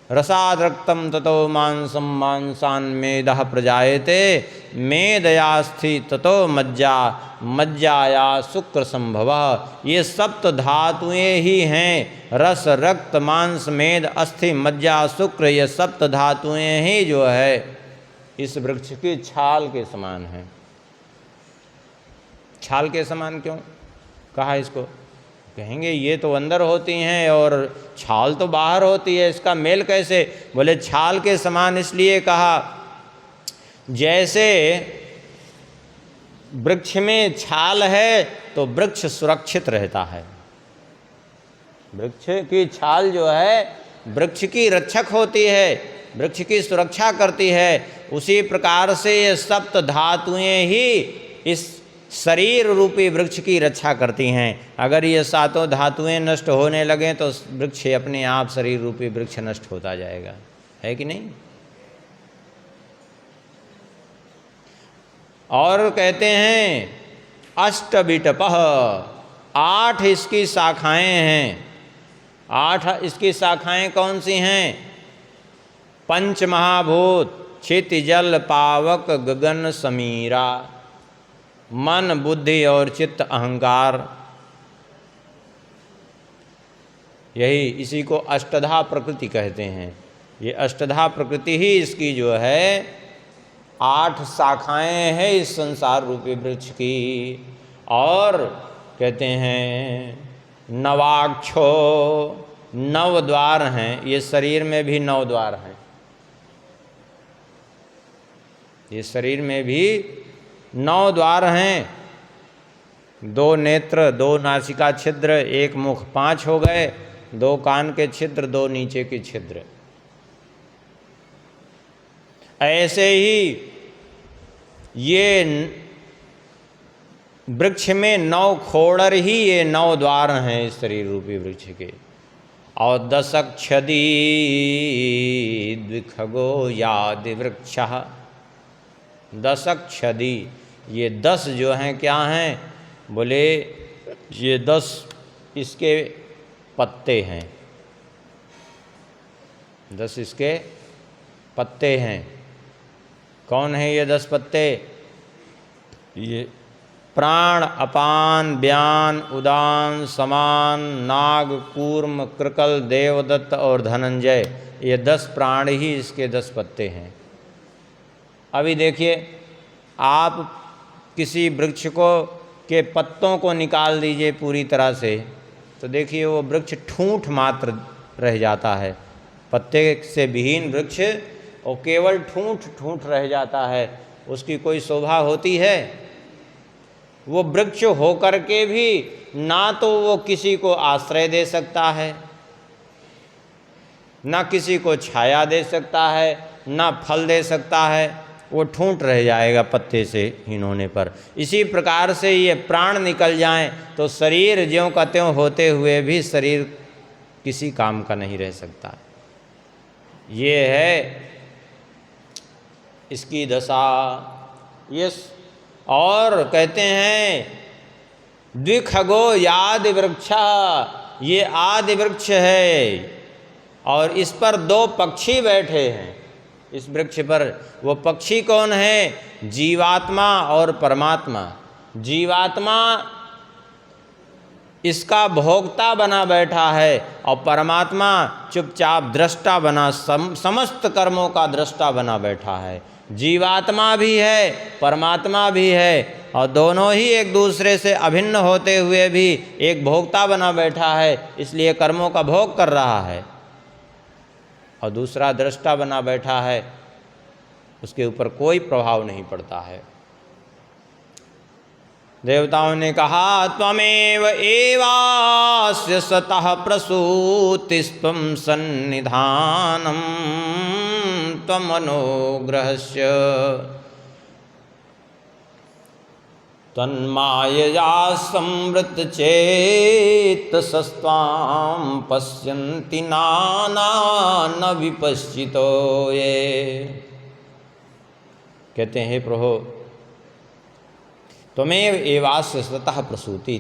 रसाद रक्तम ततो मांसम मांसान मेदः प्रजायते, मेदयास्थि ततो मज्जा, मज्जाया शुक्र संभवः। ये सप्त धातुएं ही हैं, रस रक्त मांस मेद अस्थि मज्जा शुक्र, ये सप्त धातुएं ही जो है इस वृक्ष की छाल के समान हैं। छाल के समान क्यों कहा इसको? कहेंगे ये तो अंदर होती हैं और छाल तो बाहर होती है, इसका मेल कैसे? बोले छाल के समान इसलिए कहा, जैसे वृक्ष में छाल है तो वृक्ष सुरक्षित रहता है। वृक्ष की छाल जो है वृक्ष की रक्षक होती है, वृक्ष की सुरक्षा करती है। उसी प्रकार से ये सप्त धातुएं ही इस शरीर रूपी वृक्ष की रक्षा करती हैं। अगर ये सातों धातुएं नष्ट होने लगें तो वृक्ष अपने आप शरीर रूपी वृक्ष नष्ट होता जाएगा, है कि नहीं। और कहते हैं अष्टविटपः, 8 इसकी शाखाएं हैं। 8 इसकी शाखाएं कौन सी हैं? पंच महाभूत, चित जल पावक गगन समीरा, मन बुद्धि और चित्त अहंकार। यही इसी को अष्टधा प्रकृति कहते हैं। ये अष्टधा प्रकृति ही इसकी जो है 8 शाखाएं हैं इस संसार रूपी वृक्ष की। और कहते हैं नवाक्षो, 9 द्वार हैं। ये शरीर में भी 9 द्वार हैं। ये शरीर में भी 9 द्वार हैं। 2 नेत्र, 2 नासिका छिद्र, 1 मुख, 5 हो गए। 2 कान के छिद्र, 2 नीचे के छिद्र। ऐसे ही ये वृक्ष में 9 खोड़र ही ये 9 द्वार हैं इस शरीर रूपी वृक्ष के। और 10 छदी द्विखगो यादि वृक्षः, 10 छदी, ये 10 जो हैं क्या हैं? बोले ये 10 इसके पत्ते हैं। 10 इसके पत्ते हैं। कौन है ये 10 पत्ते? ये प्राण, अपान, व्यान, उदान, समान, नाग, कूर्म, कृकल, देवदत्त और धनंजय, ये 10 प्राण ही इसके 10 पत्ते हैं। अभी देखिए, आप किसी वृक्ष को के पत्तों को निकाल दीजिए पूरी तरह से, तो देखिए वो वृक्ष ठूंठ मात्र रह जाता है। पत्ते से विहीन वृक्ष और केवल ठूंठ रह जाता है। उसकी कोई शोभा होती है? वो वृक्ष होकर के भी ना तो वो किसी को आश्रय दे सकता है, ना किसी को छाया दे सकता है, ना फल दे सकता है। वो ठूंठ रह जाएगा पत्ते से हीन होने पर। इसी प्रकार से ये प्राण निकल जाएं तो शरीर ज्यों का त्यों होते हुए भी शरीर किसी काम का नहीं रह सकता। ये है इसकी दशा। ये और कहते हैं द्विखगो यादि वृक्ष, ये आदि वृक्ष है और इस पर 2 पक्षी बैठे हैं। इस वृक्ष पर वो पक्षी कौन है? जीवात्मा और परमात्मा। जीवात्मा इसका भोक्ता बना बैठा है और परमात्मा चुपचाप दृष्टा बना, समस्त कर्मों का दृष्टा बना बैठा है। जीवात्मा भी है, परमात्मा भी है और दोनों ही एक दूसरे से अभिन्न होते हुए भी एक भोक्ता बना बैठा है, इसलिए कर्मों का भोग कर रहा है। और दूसरा दृष्टा बना बैठा है, उसके ऊपर कोई प्रभाव नहीं पड़ता है। देवताओं ने कहा त्वमेव एवास्य सतः प्रसूतिस्त्वं सन्निधानम् त्वमनुग्रहस्य तन्मायया संवृतचेतसस्त्वां पश्यन्ति नाना न विपश्चितो ये। कहते हैं प्रभु त्वमेव एवास्य सतः प्रसूति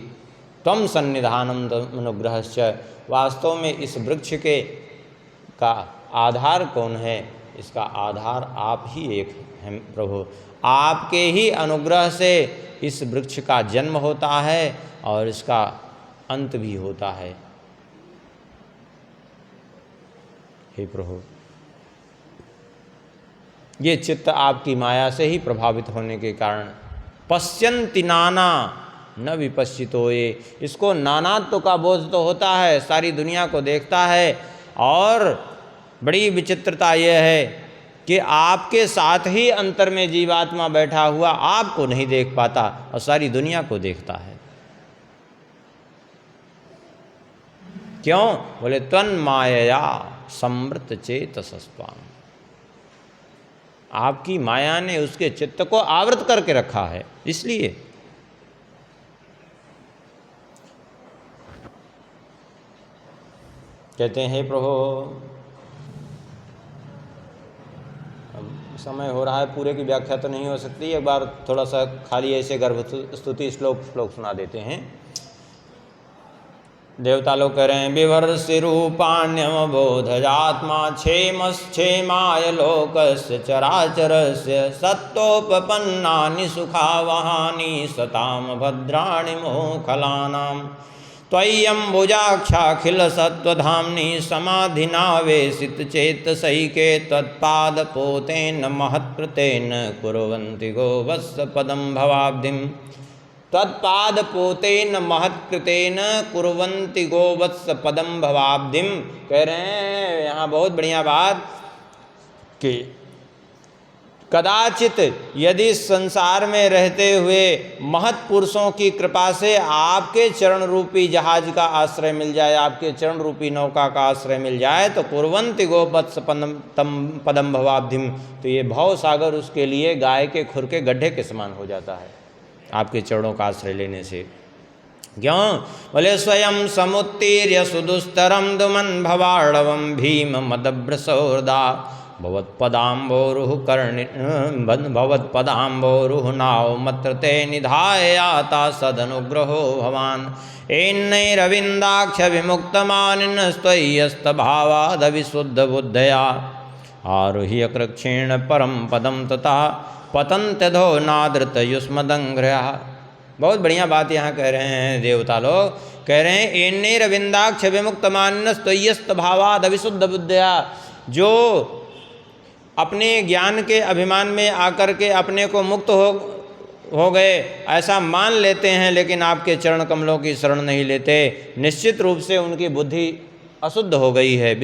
त्वं सन्निधानम अनुग्रहश्च। वास्तव में इस वृक्ष के का आधार कौन है? इसका आधार आप ही एक हैं प्रभु। आपके ही अनुग्रह से इस वृक्ष का जन्म होता है और इसका अंत भी होता है। हे प्रभु, ये चित्त आपकी माया से ही प्रभावित होने के कारण पश्यन्ति नाना न विपश्चितो ये, इसको नानात्व का बोध तो होता है, सारी दुनिया को देखता है। और बड़ी विचित्रता यह है कि आपके साथ ही अंतर में जीवात्मा बैठा हुआ आपको नहीं देख पाता और सारी दुनिया को देखता है। क्यों? बोले त्वन्मायया संवृत चेतसस्त्वाम्। आपकी माया ने उसके चित्त को आवृत करके रखा है। इसलिए कहते हैं, हे प्रभु, समय हो रहा है, पूरे की व्याख्या तो नहीं हो सकती, एक बार थोड़ा सा खाली ऐसे गर्भ स्तुति श्लोक सुना देते हैं। देवता लोग कह रहे हैं, विभर्षि रूपाण्यम बोधजात्मा क्षेमाय लोकस्य चराचरस्य सत्तोपपन्नानि सुखावहानि सताम भद्राणि मोखलानां त्वय्यम्बुजाक्षाखिल सत्वधाम्नि समाधिनावेशितचेतसैके त्वत्पादपोतेन महत्कृतेन कुर्वन्ति गोवत्सपदं भवाब्धिं तत्पादपोतेन महत्कृतेन कुर्वन्ति गोवत्सपदं भवाब्धिं। कह रहे हैं यहाँ बहुत बढ़िया बात कि कदाचित यदि संसार में रहते हुए महत् पुरुषों की कृपा से आपके चरण रूपी जहाज का आश्रय मिल जाए, आपके चरण रूपी नौका का आश्रय मिल जाए, तो कुर्वन्ति गोवत्स पदम भवाब्धिम, तो ये भव सागर उसके लिए गाय के खुर के गड्ढे के समान हो जाता है आपके चरणों का आश्रय लेने से। क्यों? बोले, स्वयं समुत्तीर्य सुदुस्तरम दुमन भवाड़वम भीम मदभ्रसोर्दा भवत्पदाम्बोरुह नाव मत्र ते निधाय आता सदनुग्रहो भवान् एन्नैरविन्दाक्ष विमुक्तमानिनस्त्वय्यस्तभावादविशुद्धबुद्धया आरुह्य कृक्षेण परम पदम तथा पतन्त्यधो नादृतयुष्मदङ्घ्रयः। बहुत बढ़िया बात यहाँ कह रहे हैं देवता लोग, कह रहे हैं एन्नैरविन्दाक्ष विमुक्तमानिनस्त्वय्यस्तभावादविशुद्धबुद्धया, जो अपने ज्ञान के अभिमान में आकर के अपने को मुक्त हो गए ऐसा मान लेते हैं, लेकिन आपके चरण कमलों की शरण नहीं लेते, निश्चित रूप से उनकी बुद्धि अशुद्ध हो गई है,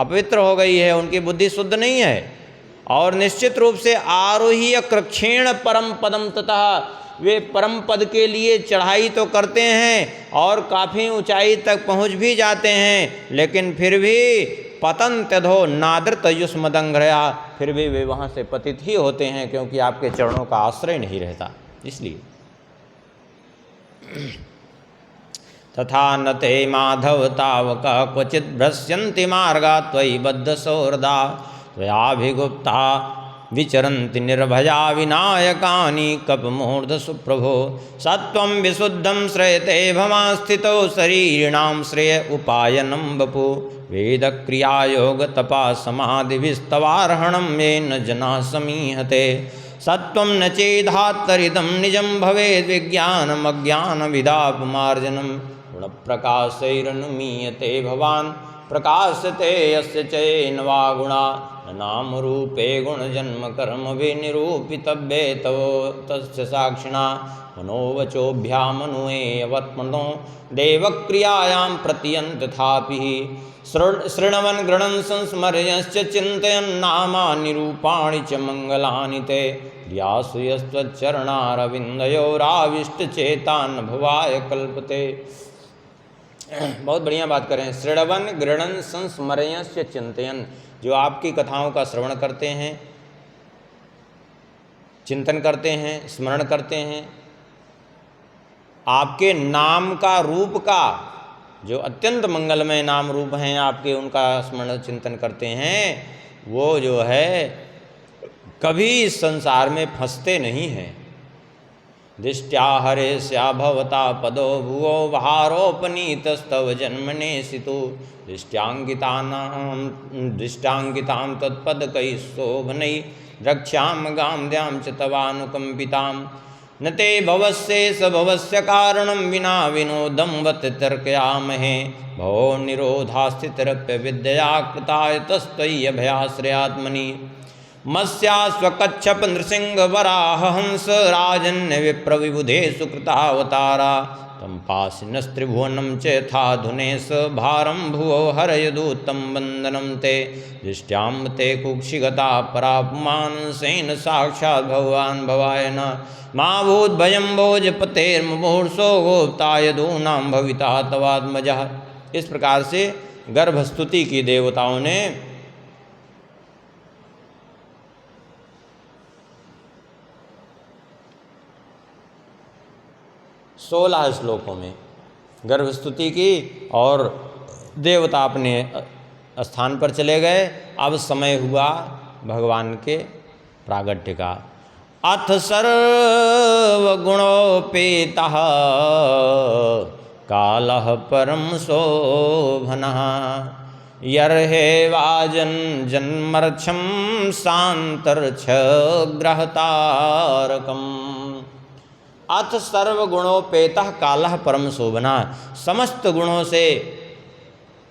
अपवित्र हो गई है, उनकी बुद्धि शुद्ध नहीं है। और निश्चित रूप से आरोह्य कृक्षेण परम पदम ततः, वे परम पद के लिए चढ़ाई तो करते हैं और काफ़ी ऊंचाई तक पहुंच भी जाते हैं, लेकिन फिर भी पतन्त्यधो नादृत युष्मदंघ्रया, फिर भी वे वहाँ से पतित ही होते हैं, क्योंकि आपके चरणों का आश्रय नहीं रहता। इसलिए तथा न ते माधव तावका क्वचित् भ्रश्यन्ति मार्गा त्वयि बद्धसोर्दा त्वयाभिगुप्ता विचरन्ति निर्भया विनायकानि कपमूर्ध सुप्रभो सत्वं विशुद्धं श्रयते भवांस्थितो शरीरिणां श्रेय उपायनं वपु वेदक्रियायोग तपा समाधिभिस्तवार्हणं येन जना समीहते सत्वं न चेदात्तरिदं निजं भवेद् विज्ञानमज्ञानविदापमार्जनं गुणप्रकाशैरनुमीयते भवान् प्रकाशते यस्य चैन वा गुणा नाम रूपे गुणजन्म कर्म विनिरूपितव्ये तव तस्य साक्षिणा मनोवचोभ्यामनुयेयवत्मनो देवक्रियायां प्रतियन्त तथापि शृण्वन् गृणन् संस्मर्यश्च चिन्तयन् नामानि रूपाणि च मङ्गलानि ते यासु यस्त्वच्चरणारविन्दयोराविष्टचेतान् भवाय कल्पते। बहुत बढ़िया बात करें। श्रवण गृणन संस्मरयस्य चिंतयन, जो आपकी कथाओं का श्रवण करते हैं, चिंतन करते हैं, स्मरण करते हैं, आपके नाम का रूप का जो अत्यंत मंगलमय नाम रूप हैं आपके, उनका स्मरण चिंतन करते हैं, वो जो है कभी इस संसार में फंसते नहीं हैं। दृष्ट्या हरेस्या भवता पदो भुवो भारोपनीतस्तव जन्मने सितु दृष्टांगितां तत्पदकैः शोभनैः रक्ष्याम गाम्द्यां च तवानुकम्पितां न ते भवस्येष भवस्य कारणं विना विनोदं वत् तर्कयामहे भवो निरोधास्थितिरप्य विद्यया कृताय तस्त्वय्यभयाश्रयात्मनि मत्स्यास्वकच्छप नृसिंह वराह हंस राजन्य विप्र विबुधे सुकृतावतारा तम पासिनस्त्रिभुवनं च यथाधुनेश भारं भुवो हरयदूतं वन्दनं ते दृष्ट्यां ते कुक्षिगता परापमानसेन साक्षात् भगवान् भवाय न मा भूद्भयं भोजपतेर्मुमूर्षो गोप्ता यदूनां भविता तवात्मजः। इस प्रकार से गर्भस्तुति की देवताओं ने 16 श्लोकों में गर्भ स्तुति की और देवता अपने स्थान पर चले गए। अब समय हुआ भगवान के प्रागट्य का। अथ सर्वगुणोपेतः कालः परम शोभनः यर्हेवाजन जन्मर्क्षम शांतर्क्ष ग्रहतारकम। अथ सर्वगुणोपेतः कालः परम शोभना, समस्त गुणों से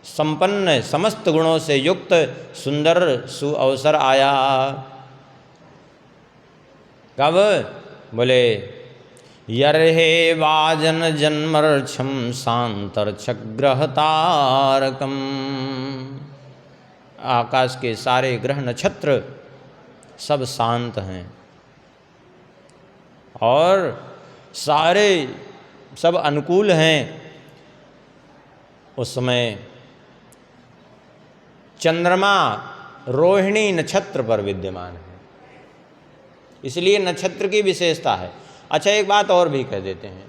संपन्न, समस्त गुणों से युक्त सुंदर सुअवसर आया। कब? बोले यर्हे वाजन जन्मर्क्षम शांतर्क्षग्रह तारकम। आकाश के सारे ग्रह नक्षत्र सब शांत हैं और सारे सब अनुकूल हैं। उस समय चंद्रमा रोहिणी नक्षत्र पर विद्यमान है, इसलिए नक्षत्र की विशेषता है। अच्छा, एक बात और भी कह देते हैं।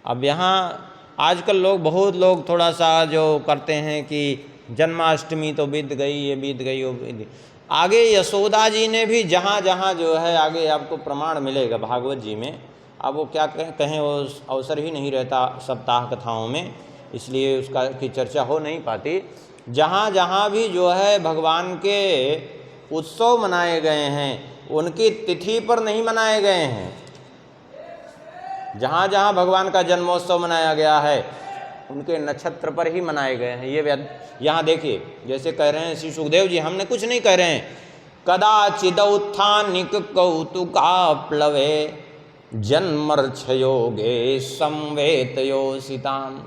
अब यहाँ आजकल लोग, बहुत लोग थोड़ा सा जो करते हैं कि जन्माष्टमी तो बीत गई, ये बीत गई, वो बीत गई। आगे यशोदा जी ने भी जहाँ जहाँ जो है, आगे आपको प्रमाण मिलेगा भागवत जी में। अब वो क्या कहें, वो अवसर ही नहीं रहता सप्ताह कथाओं में, इसलिए उसका की चर्चा हो नहीं पाती। जहाँ जहाँ भी जो है भगवान के उत्सव मनाए गए हैं, उनकी तिथि पर नहीं मनाए गए हैं। जहाँ जहाँ भगवान का जन्मोत्सव मनाया गया है, उनके नक्षत्र पर ही मनाए गए हैं। ये यहाँ देखिए, जैसे कह रहे हैं श्री सुखदेव जी, हमने कुछ नहीं कह रहे हैं। कदाचिदौत्थानिक कौतुका प्लवे जन्मर्क्षयोगे समवेतयोषिताम।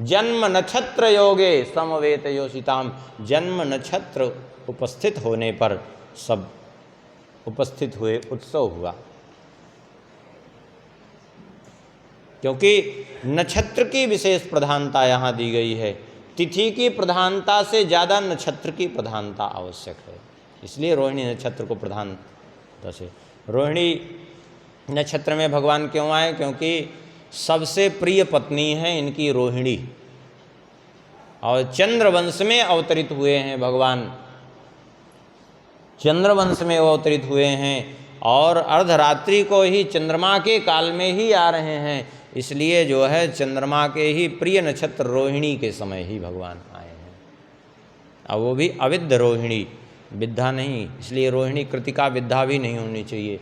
जन्म नक्षत्र योगे समवेतयोषिताम। जन्म नक्षत्र उपस्थित होने पर सब उपस्थित हुए, उत्सव हुआ। क्योंकि नक्षत्र की विशेष प्रधानता यहाँ दी गई है। तिथि की प्रधानता से ज़्यादा नक्षत्र की प्रधानता आवश्यक है, इसलिए रोहिणी नक्षत्र को प्रधानता से। रोहिणी नक्षत्र में भगवान क्यों आए? क्योंकि सबसे प्रिय पत्नी है इनकी रोहिणी, और चंद्रवंश में अवतरित हुए हैं भगवान। चंद्रवंश में वो अवतरित हुए हैं और अर्धरात्रि को ही चंद्रमा के काल में ही आ रहे हैं, इसलिए जो है चंद्रमा के ही प्रिय नक्षत्र रोहिणी के समय ही भगवान आए हैं। अब वो भी अविद्ध रोहिणी, विद्या नहीं, इसलिए रोहिणी कृतिका विद्या भी नहीं होनी चाहिए,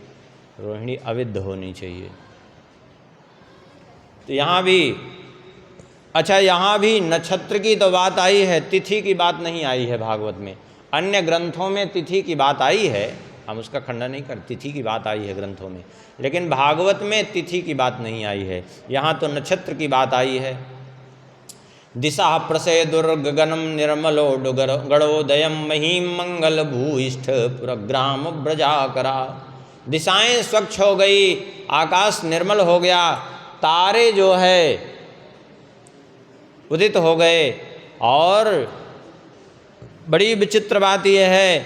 रोहिणी अविद्ध होनी चाहिए। तो यहाँ भी, अच्छा यहाँ भी नक्षत्र की तो बात आई है, तिथि की बात नहीं आई है भागवत में। अन्य ग्रंथों में तिथि की बात आई है, हम उसका खंडन नहीं कर, तिथि की बात आई है ग्रंथों में, लेकिन भागवत में तिथि की बात नहीं आई है। यहाँ तो नक्षत्र की बात आई है। दिशा प्रसेदुर्गगनम निर्मलो गणोदयम महीम मंगल भूइष्ठ पुरग्राम ब्रजाकरा। दिशाएं स्वच्छ हो गई, आकाश निर्मल हो गया, तारे जो है उदित हो गए। और बड़ी विचित्र बात यह है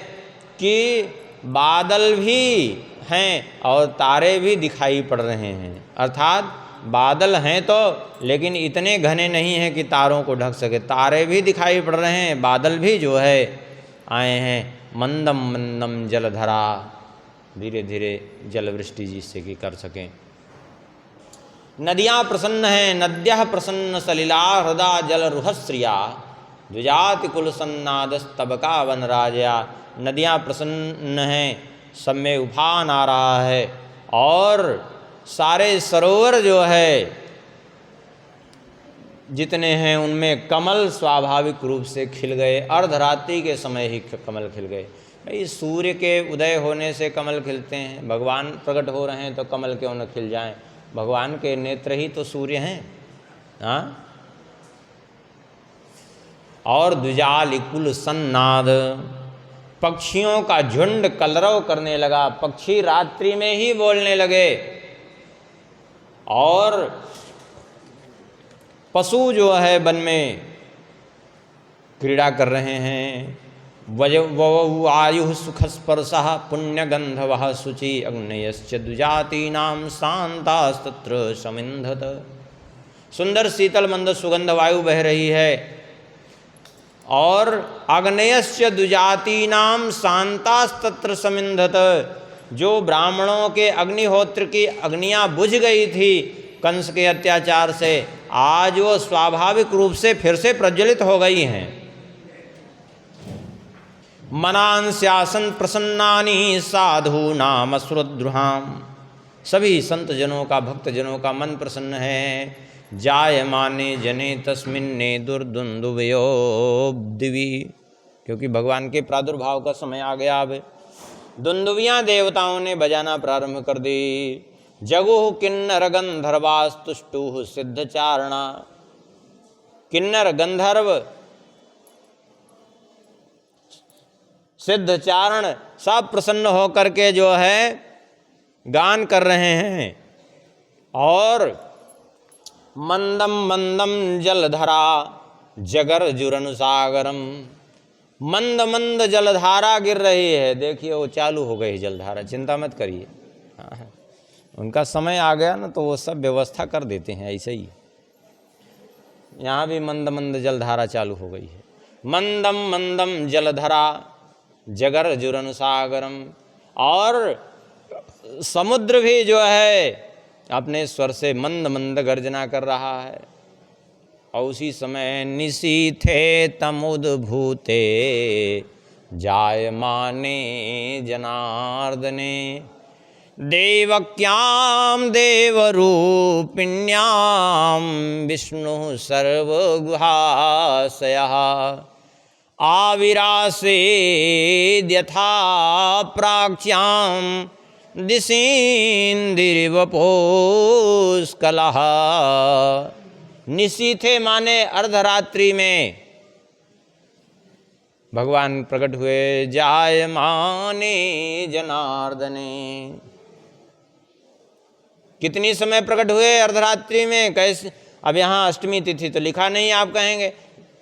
कि बादल भी हैं और तारे भी दिखाई पड़ रहे हैं। अर्थात बादल हैं तो, लेकिन इतने घने नहीं हैं कि तारों को ढक सके। तारे भी दिखाई पड़ रहे हैं, बादल भी जो है आए हैं। मंदम मंदम जलधरा, धीरे धीरे जल वृष्टि जिससे कि कर सकें। नदियाँ प्रसन्न हैं, नद्यः प्रसन्न सलिला हृदा जल रुहश्रिया द्विजाति कुल सन्नादस्तबका वन राजया। नदियाँ प्रसन्न हैं, सब में उफान आ रहा है और सारे सरोवर जो है जितने हैं उनमें कमल स्वाभाविक रूप से खिल गए। अर्धरात्रि के समय ही कमल खिल गए। भाई सूर्य के उदय होने से कमल खिलते हैं, भगवान प्रकट हो रहे हैं तो कमल क्यों न खिल जाएं? भगवान के नेत्र ही तो सूर्य हैं। हाँ, और द्विजालिकुल सन्नाद, पक्षियों का झुंड कलरव करने लगा। पक्षी रात्रि में ही बोलने लगे और पशु जो है वन में क्रीड़ा कर रहे हैं। वायु सुखस्पर्शः पुण्यगंधवः शुचि अग्नयश्च द्विजातीनां शान्तास्तत्र समिन्धत। सुंदर शीतल मंद सुगंध वायु बह रही है। और अग्नयस्य दुजातीनाम शांतास्तत्र समिंधत, जो ब्राह्मणों के अग्निहोत्र की अग्नियां बुझ गई थी कंस के अत्याचार से, आज वो स्वाभाविक रूप से फिर से प्रज्वलित हो गई हैं। मनांस्यासन प्रसन्नानि साधु नाम श्रुद्रुहाम, सभी संत जनों का, भक्त जनों का मन प्रसन्न है। जायमाने जने तस्मिन्ने दुर्दुंदुभयो दिवी, क्योंकि भगवान के प्रादुर्भाव का समय आ गया। अब दुंदुभियाँ देवताओं ने बजाना प्रारंभ कर दी। जगुः किन्नर गंधर्वास्तुष्टुः सिद्धचारणा, किन्नर गंधर्व सिद्धचारण सब प्रसन्न होकर के जो है गान कर रहे हैं। और मंदम मंदम जलधरा जगर जुरन सागरम, मंद मंद जलधारा गिर रही है। देखिए वो चालू हो गई जलधारा, चिंता मत करिए। हाँ, उनका समय आ गया ना तो वो सब व्यवस्था कर देते हैं ऐसे ही। यहाँ भी मंद मंद जलधारा चालू हो गई है। मंदम मंदम जलधरा जगर जुरन सागरम, और समुद्र भी जो है अपने स्वर से मंद मंद गर्जना कर रहा है। और उसी समय निशीथे तमुद्भूते जायमाने जनार्दने, देवक्यां देवरूपिण्यां विष्णु सर्वगुहाशयः, आविरासेद्यथा प्राच्यां दिशीन्दिरिवपुष्कलः। निशीथे माने अर्धरात्रि में भगवान प्रकट हुए। जायमाने जनार्दने, कितनी समय प्रकट हुए? अर्धरात्रि में। कैसे? अब यहाँ अष्टमी तिथि तो लिखा नहीं, आप कहेंगे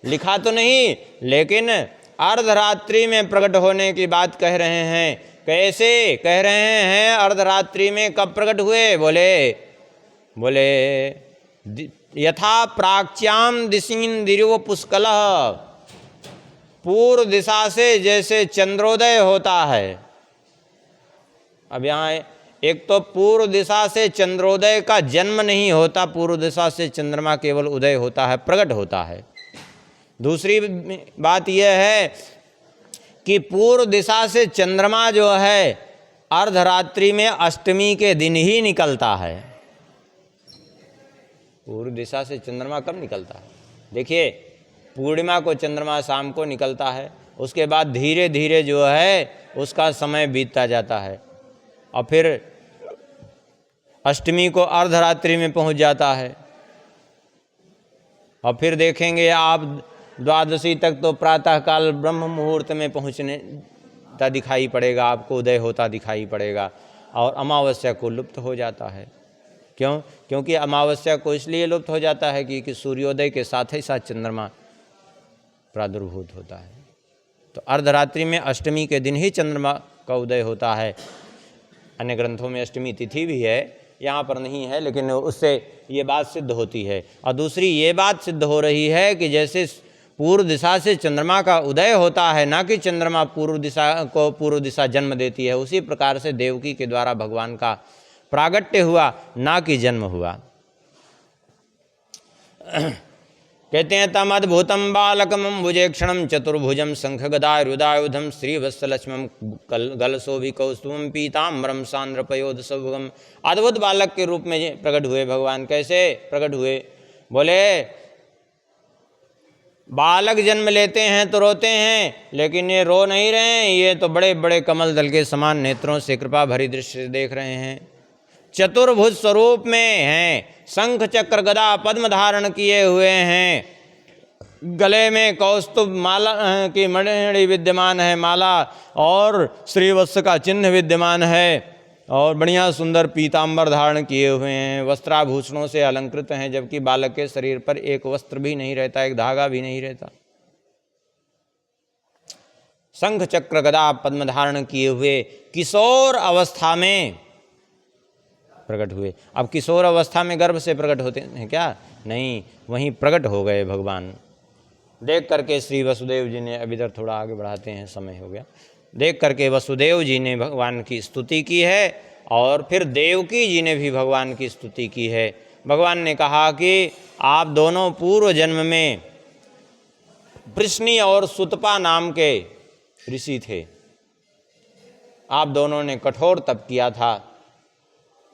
लिखा तो नहीं, लेकिन अर्धरात्रि में प्रकट होने की बात कह रहे हैं। कैसे कह रहे हैं? अर्धरात्रि में कब प्रकट हुए? बोले यथा प्राच्याम दिशीन दिरिव पुष्कलः, पूर्व दिशा से जैसे चंद्रोदय होता है। अब यहाँ एक तो पूर्व दिशा से चंद्रोदय का जन्म नहीं होता, पूर्व दिशा से चंद्रमा केवल उदय होता है, प्रकट होता है। दूसरी बात यह है कि पूर्व दिशा से चंद्रमा जो है अर्धरात्रि में अष्टमी के दिन ही निकलता है। पूर्व दिशा से चंद्रमा कब निकलता है? देखिए, पूर्णिमा को चंद्रमा शाम को निकलता है, उसके बाद धीरे धीरे जो है उसका समय बीतता जाता है, और फिर अष्टमी को अर्धरात्रि में पहुंच जाता है। और फिर देखेंगे आप द्वादशी तक तो प्रातःकाल ब्रह्म मुहूर्त में पहुँचने दिखाई पड़ेगा, आपको उदय होता दिखाई पड़ेगा, और अमावस्या को लुप्त हो जाता है। क्यों? क्योंकि अमावस्या को इसलिए लुप्त हो जाता है कि सूर्योदय के साथ ही साथ चंद्रमा प्रादुर्भूत होता है। तो अर्धरात्रि में अष्टमी के दिन ही चंद्रमा का उदय होता है। अन्य ग्रंथों में अष्टमी तिथि भी है, यहाँ पर नहीं है, लेकिन उससे ये बात सिद्ध होती है। और दूसरी ये बात सिद्ध हो रही है कि जैसे पूर्व दिशा से चंद्रमा का उदय होता है, ना कि चंद्रमा पूर्व दिशा जन्म देती है, उसी प्रकार से देवकी के द्वारा भगवान का प्रागट्य हुआ, ना कि जन्म हुआ। कहते हैं तम अद्भुतम बालकम भुजेक्षणम चतुर्भुजम शंख गदायुधायुधम श्रीवत्सलक्ष्मम गलशोभि कौस्तुभम पीताम्बरम सांद्रपयोध सभुगम। अद्भुत बालक के रूप में प्रकट हुए भगवान। कैसे प्रकट हुए? बोले बालक जन्म लेते हैं तो रोते हैं, लेकिन ये रो नहीं रहे हैं, ये तो बड़े बड़े कमल दल के समान नेत्रों से कृपा भरी दृष्टि से देख रहे हैं। चतुर्भुज स्वरूप में हैं, शंख चक्र गदा पद्म धारण किए हुए हैं, गले में कौस्तुभ माला की मणि विद्यमान है, माला, और श्रीवत्स का चिन्ह विद्यमान है, और बढ़िया सुंदर पीताम्बर धारण किए हुए हैं, वस्त्राभूषणों से अलंकृत हैं, जबकि बालक के शरीर पर एक वस्त्र भी नहीं रहता, एक धागा भी नहीं रहता। शंख चक्र गदा पद्म धारण किए हुए किशोर अवस्था में प्रकट हुए। अब किशोर अवस्था में गर्भ से प्रकट होते हैं क्या? नहीं, वहीं प्रकट हो गए भगवान। देख करके श्री वसुदेव जी ने, अब इधर थोड़ा आगे बढ़ाते हैं, समय हो गया। देख करके वसुदेव जी ने भगवान की स्तुति की है और फिर देवकी जी ने भी भगवान की स्तुति की है। भगवान ने कहा कि आप दोनों पूर्व जन्म में पृश्नि और सुतपा नाम के ऋषि थे। आप दोनों ने कठोर तप किया था,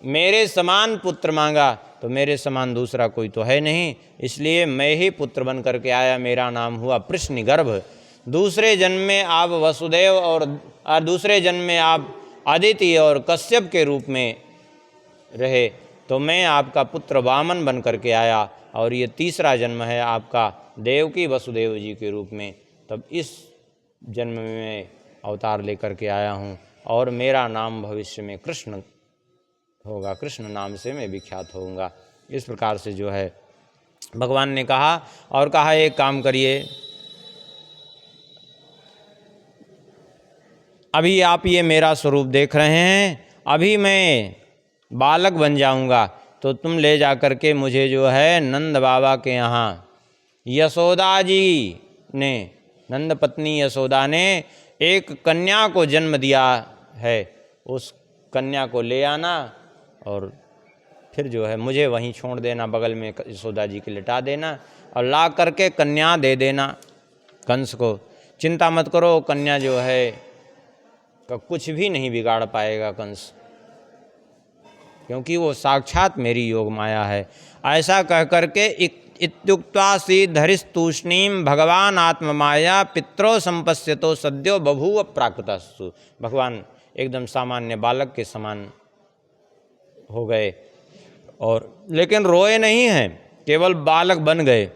मेरे समान पुत्र मांगा तो मेरे समान दूसरा कोई तो है नहीं, इसलिए मैं ही पुत्र बन करके आया, मेरा नाम हुआ पृश्नि गर्भ। दूसरे जन्म में आप वसुदेव और दूसरे जन्म में आप अदिति और कश्यप के रूप में रहे, तो मैं आपका पुत्र वामन बन करके आया, और ये तीसरा जन्म है आपका देवकी वसुदेव जी के रूप में। तब इस जन्म में अवतार लेकर के आया हूँ और मेरा नाम भविष्य में कृष्ण होगा, कृष्ण नाम से मैं विख्यात होऊंगा। इस प्रकार से जो है भगवान ने कहा, और कहा एक काम करिए, अभी आप ये मेरा स्वरूप देख रहे हैं, अभी मैं बालक बन जाऊंगा तो तुम ले जा कर के मुझे जो है नंद बाबा के यहाँ, यशोदा जी ने, नंद पत्नी यशोदा ने एक कन्या को जन्म दिया है, उस कन्या को ले आना और फिर जो है मुझे वहीं छोड़ देना, बगल में यशोदा जी के लिटा देना और ला करके कन्या दे देना कंस को। चिंता मत करो, कन्या जो है का कुछ भी नहीं बिगाड़ पाएगा कंस, क्योंकि वो साक्षात मेरी योग माया है। ऐसा कह करके इत्युक्त्वा श्रीधरिस्तूष्णीम भगवान आत्ममाया पित्रो संपश्यतो सद्यो बभूव प्राकृतस्तु। भगवान एकदम सामान्य बालक के समान हो गए, और लेकिन रोए नहीं हैं, केवल बालक बन गए।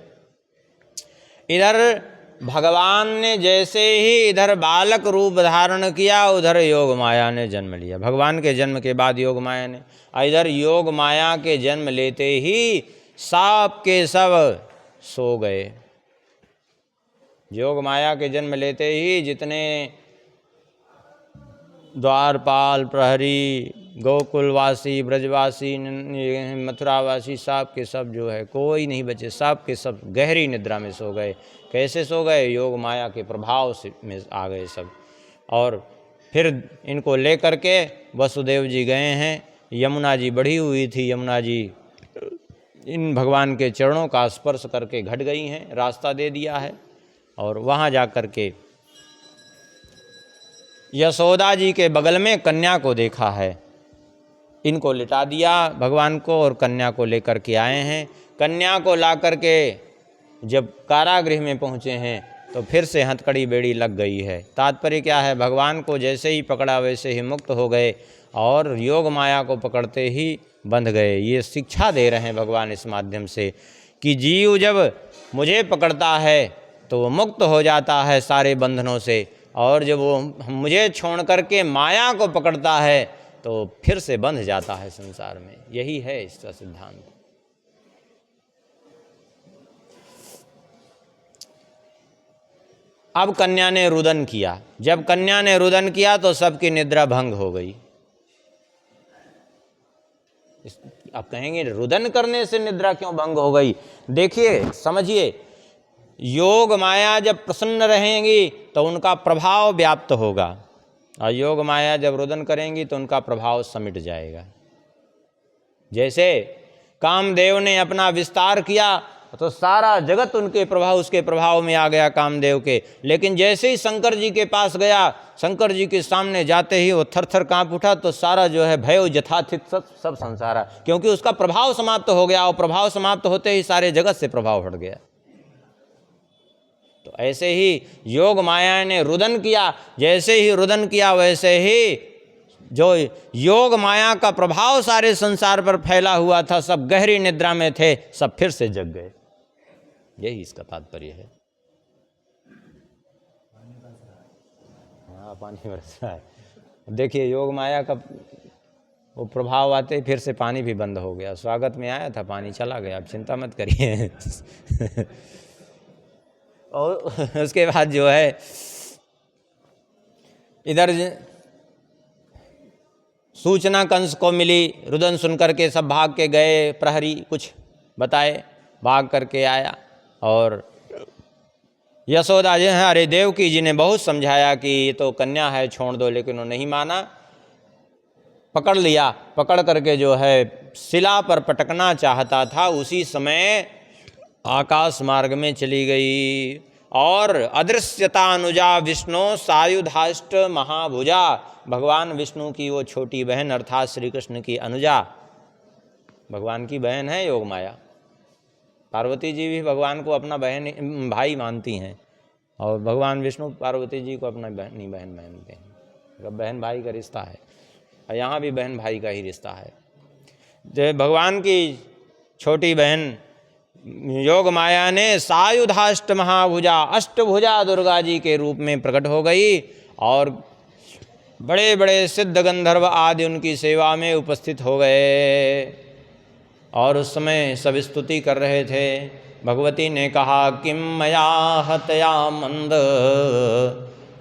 इधर भगवान ने जैसे ही इधर बालक रूप धारण किया, उधर योग माया ने जन्म लिया। भगवान के जन्म के बाद योग माया ने, इधर योग माया के जन्म लेते ही सब के सब सो गए। योग माया के जन्म लेते ही जितने द्वारपाल, प्रहरी, गोकुलवासी, ब्रजवासी, मथुरावासी, सब के सब जो है कोई नहीं बचे, सब के सब गहरी निद्रा में सो गए। कैसे सो गए? योग माया के प्रभाव से में आ गए सब। और फिर इनको लेकर के वसुदेव जी गए हैं, यमुना जी बढ़ी हुई थी, यमुना जी इन भगवान के चरणों का स्पर्श करके घट गई हैं, रास्ता दे दिया है। और वहाँ जा कर के यशोदा जी के बगल में कन्या को देखा है, इनको लिटा दिया भगवान को और कन्या को लेकर के आए हैं। कन्या को ला कर के जब कारागृह में पहुँचे हैं तो फिर से हथकड़ी बेड़ी लग गई है। तात्पर्य क्या है? भगवान को जैसे ही पकड़ा वैसे ही मुक्त हो गए और योग माया को पकड़ते ही बंध गए। ये शिक्षा दे रहे हैं भगवान इस माध्यम से कि जीव जब मुझे पकड़ता है तो वो मुक्त हो जाता है सारे बंधनों से, और जब वो मुझे छोड़ करके माया को पकड़ता है तो फिर से बंध जाता है संसार में। यही है इसका सिद्धांत। अब कन्या ने रुदन किया। जब कन्या ने रुदन किया तो सबकी निद्रा भंग हो गई। आप कहेंगे रुदन करने से निद्रा क्यों भंग हो गई? देखिए, समझिए, योग माया जब प्रसन्न रहेंगी तो उनका प्रभाव व्याप्त होगा, और योग माया जब रुदन करेंगी तो उनका प्रभाव समिट जाएगा। जैसे कामदेव ने अपना विस्तार किया तो सारा जगत उनके प्रभाव, उसके प्रभाव में आ गया कामदेव के। लेकिन जैसे ही शंकर जी के पास गया, शंकर जी के सामने जाते ही वो थर थर काँप उठा, तो सारा जो है भय यथाथित सब संसारा, क्योंकि उसका प्रभाव समाप्त हो गया, और प्रभाव समाप्त होते ही सारे जगत से प्रभाव हट गया। तो ऐसे ही योग माया ने रुदन किया, जैसे ही रुदन किया वैसे ही जो योग माया का प्रभाव सारे संसार पर फैला हुआ था, सब गहरी निद्रा में थे, सब फिर से जग गए। यही इसका तात्पर्य है। हाँ, पानी बरस रहा है। देखिए, योग माया का वो प्रभाव आते फिर से पानी भी बंद हो गया। स्वागत में आया था, पानी चला गया, अब चिंता मत करिए। और उसके बाद जो है इधर सूचना कंस को मिली, रुदन सुन करके सब भाग के गए, प्रहरी कुछ बताए, भाग करके आया। और यशोदा जी हैं, अरे देवकी जी ने बहुत समझाया कि ये तो कन्या है, छोड़ दो, लेकिन वो नहीं माना। पकड़ लिया, पकड़ करके जो है शिला पर पटकना चाहता था, उसी समय आकाश मार्ग में चली गई। और अदृश्यता अनुजा विष्णु सायुधाष्ट महाभुजा, भगवान विष्णु की वो छोटी बहन अर्थात श्री कृष्ण की अनुजा, भगवान की बहन है योग माया। पार्वती जी भी भगवान को अपना बहन भाई मानती हैं, और भगवान विष्णु पार्वती जी को अपना बहन मानते हैं। बहन भाई का रिश्ता है, और यहाँ भी बहन भाई का ही रिश्ता है। जो भगवान की छोटी बहन योग माया ने सायुधाष्ट महाभुजा, अष्टभुजा दुर्गा जी के रूप में प्रकट हो गई, और बड़े बड़े सिद्ध गंधर्व आदि उनकी सेवा में उपस्थित हो गए। और उस समय सब स्तुति कर रहे थे। भगवती ने कहा, किम मया हतया मंद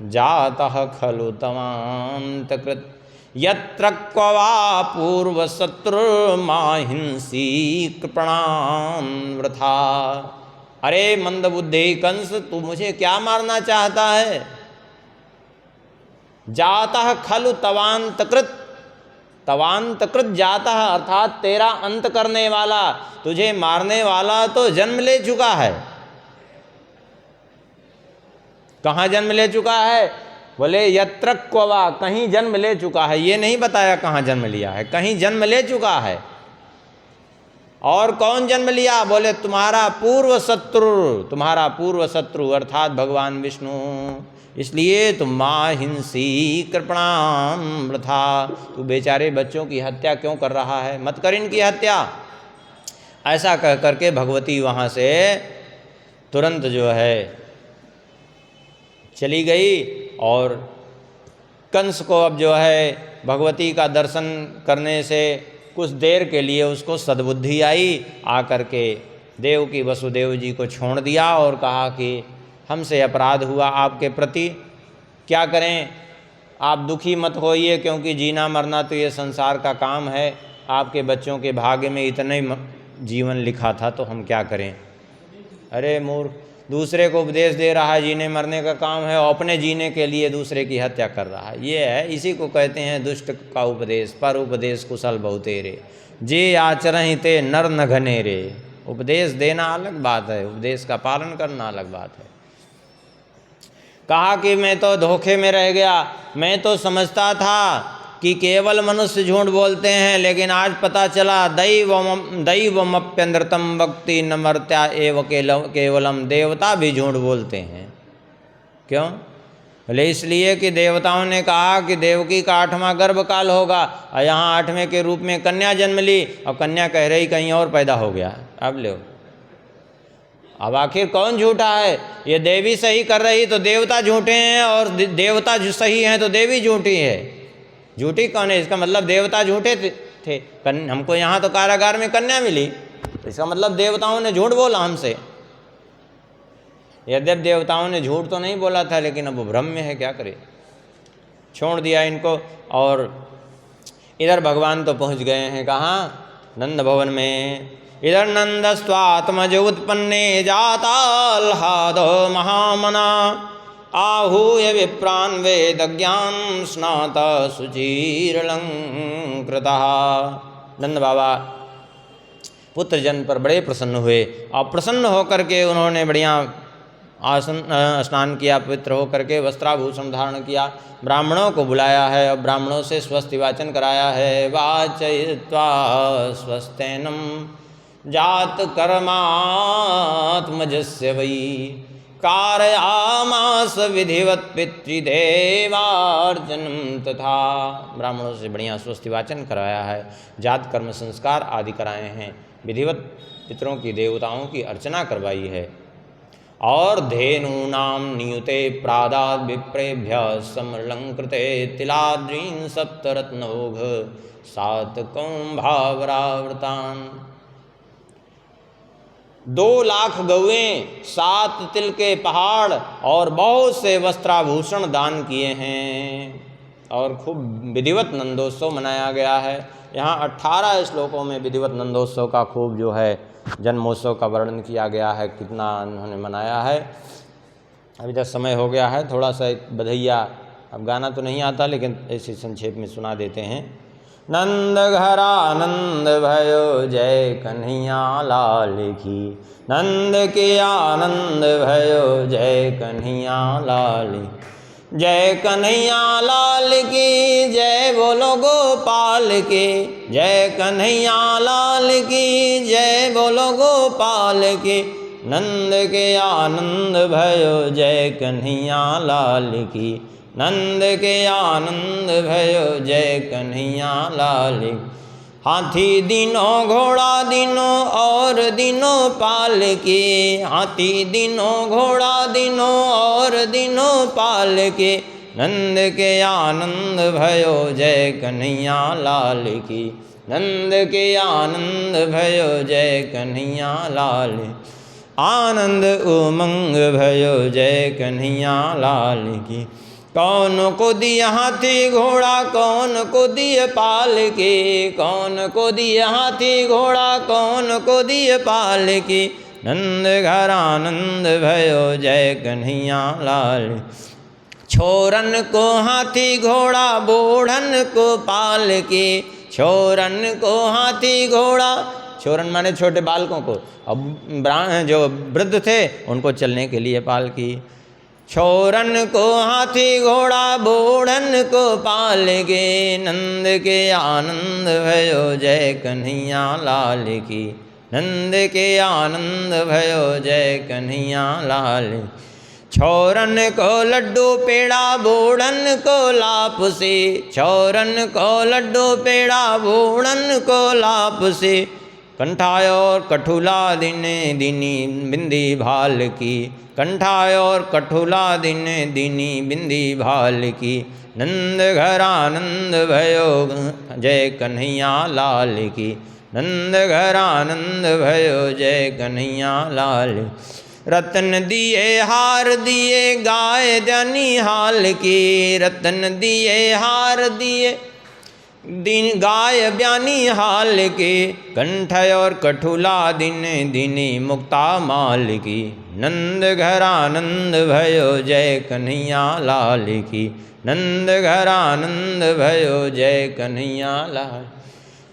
जातः खलु तवान्तकृत यत्र क्व वा पूर्व शत्रुर्माहिंसी कृपणां वृथा। अरे मंदबुद्धि कंस, तू मुझे क्या मारना चाहता है? जातः खलु तवान्तकृत, तवान्तकृत जातः अर्थात तेरा अंत करने वाला, तुझे मारने वाला तो जन्म ले चुका है। कहाँ जन्म ले चुका है? बोले यत्र क्व वा, कहीं जन्म ले चुका है। ये नहीं बताया कहाँ जन्म लिया है, कहीं जन्म ले चुका है। और कौन जन्म लिया? बोले तुम्हारा पूर्व शत्रु, तुम्हारा पूर्व शत्रु अर्थात भगवान विष्णु। इसलिए तुम माहिंसी कृपणां वृथा, तू बेचारे बच्चों की हत्या क्यों कर रहा है? मत कर इनकी हत्या। ऐसा कह करके भगवती वहाँ से तुरंत जो है चली गई। और कंस को अब जो है भगवती का दर्शन करने से कुछ देर के लिए उसको सद्बुद्धि आई, आकर के देवकी वसुदेव जी को छोड़ दिया और कहा कि हमसे अपराध हुआ आपके प्रति, क्या करें? आप दुखी मत होइए, क्योंकि जीना मरना तो ये संसार का काम है। आपके बच्चों के भाग्य में इतने जीवन लिखा था, तो हम क्या करें? अरे मूर्ख, दूसरे को उपदेश दे रहा है जीने मरने का काम है, और अपने जीने के लिए दूसरे की हत्या कर रहा है। ये है, इसी को कहते हैं दुष्ट का उपदेश। पर उपदेश कुशल बहुतेरे, जे आचरण ते नर न घनेरे। उपदेश देना अलग बात है, उपदेश का पालन करना अलग बात है। कहा कि मैं तो धोखे में रह गया, मैं तो समझता था कि केवल मनुष्य झूठ बोलते हैं, लेकिन आज पता चला दैवमप्यनृतम वक्ति न मर्त्या एव केवलम, देवता भी झूठ बोलते हैं। क्यों? बोले इसलिए कि देवताओं ने कहा कि देवकी का 8वां गर्भकाल होगा, और यहाँ 8वें के रूप में कन्या जन्म ली, और कन्या कह रही कहीं और पैदा हो गया। अब लो, अब आखिर कौन झूठा है? ये देवी सही कर रही तो देवता झूठे हैं, और देवता जो सही हैं तो देवी झूठी है। झूठी कौन है? इसका मतलब देवता झूठे थे। हमको यहाँ तो कारागार में कन्या मिली, तो इसका मतलब देवताओं ने झूठ बोला हमसे। यद्यप देवताओं ने झूठ तो नहीं बोला था, लेकिन अब वो भ्रम में है, क्या करे? छोड़ दिया इनको। और इधर भगवान तो पहुँच गए हैं कहाँ? नंद भवन में। इधर नंदस्वात्मज उत्पन्ने जाताल्हाद महामना, आहूय विप्रान वेदज्ञान स्नात सुचीरलंकृतः। नंद बाबा पुत्र जन पर बड़े प्रसन्न हुए, और प्रसन्न होकर के उन्होंने बढ़िया आसन स्नान किया, पवित्र होकर के वस्त्राभूषण धारण किया, ब्राह्मणों को बुलाया है और ब्राह्मणों से स्वस्ति वाचन कराया है। वाचयित्वा स्वस्तेनम जात कर्मात्मजस्य वै कारयामास विधिवत पितृदेवार्चनम तथा। ब्राह्मणों से बढ़िया स्वस्ति वाचन कराया है, जात कर्म संस्कार आदि कराए हैं, विधिवत पितरों की देवताओं की अर्चना करवाई है। और धेनूनाम नियुते प्रादाद विप्रेभ्य समलंकृते तिलाद्रीन सप्तरत्नोघ 7 कुंभावरावृतान। 2 लाख गौएं, 7 तिल के पहाड़ और बहुत से वस्त्राभूषण दान किए हैं। और खूब विधिवत नंदोत्सव मनाया गया है। यहाँ 18 श्लोकों में विधिवत नंदोत्सव का खूब जो है जन्मोत्सव का वर्णन किया गया है, कितना उन्होंने मनाया है। अभी तक समय हो गया है, थोड़ा सा एक बधैया, अब गाना तो नहीं आता लेकिन ऐसे संक्षेप में सुना देते हैं। नंद घरा नंद भयो जय कन्हैया लाल की, नंद के आनंद भयो जय कन्हैया लाल, जय कन्हैया लाल की जय बोलो गोपाल के, जय कन्हैया लाल की जय बोलो गोपाल के, नंद के आनंद भयो जय कन्हैया लाल की, नंद के आनंद भयो जय कन्हैया लाल। हाथी दिनों घोड़ा दिनों और दिनों पाल के, हाथी दिनों घोड़ा दिनों और दिनों पाल के, नंद के आनंद भयो जय कन्हैया लाल की, नंद के आनंद भयो जय कन्हैया लाल, आनंद उमंग भयो जय कन्हैया लाल की। कौन को दिया हाथी घोड़ा कौन को दिए पाल के, कौन को दिए हाथी घोड़ा कौन को दिए पाल के, नंद घर आनंद भयो जय कन्हैया लाल। छोरन को हाथी घोड़ा बूढ़न को पाल के, छोरन को हाथी घोड़ा, छोरन माने छोटे बालकों को, अब जो वृद्ध थे उनको चलने के लिए पाल की। छोरन को हाथी घोड़ा बूढ़न को पाल के, नंद के आनंद भयो जय कन्हैया लाल की, नंद के आनंद भयो जय कन्हैया लाल। छोरन को लड्डू पेड़ा बूढ़न को लाप से, छोरन को लड्डू पेड़ा बूढ़न को लाप से, कंठाय और कठुला दिने दिनी बिंदी भाल की, कंठाय और कठुला दिने दिनी बिंदी भाल की, नंद घर आनंद भयो जय कन्हैया लाल की, नंद घर आनंद भयो जय कन्हैया लाल। रतन दिए हार दिए गाय दनी हाल की, रतन दिए हार दिए दिन गाय ब्यानी हाल के, कंठ और कठुला दिन दिनी मुक्ता माल की, नंद घर आनंद भयो जय कन्हैया लाल की, नंद घर आनंद भयो जय कन्हैया लाल।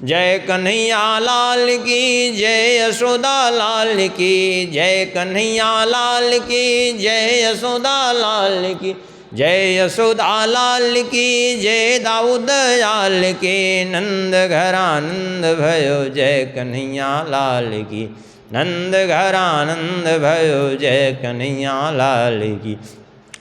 जय कन्हैया लाल की जय यशोदा लाल की, जय कन्हैया लाल की जय यशोदा लाल की, जय यशोदा लाल की जय दाऊद लाल के, नंद घर आनंद भयो जय कन्हैया लाल की, नंद घर आनंद भयो जय कन्हैया लाल की।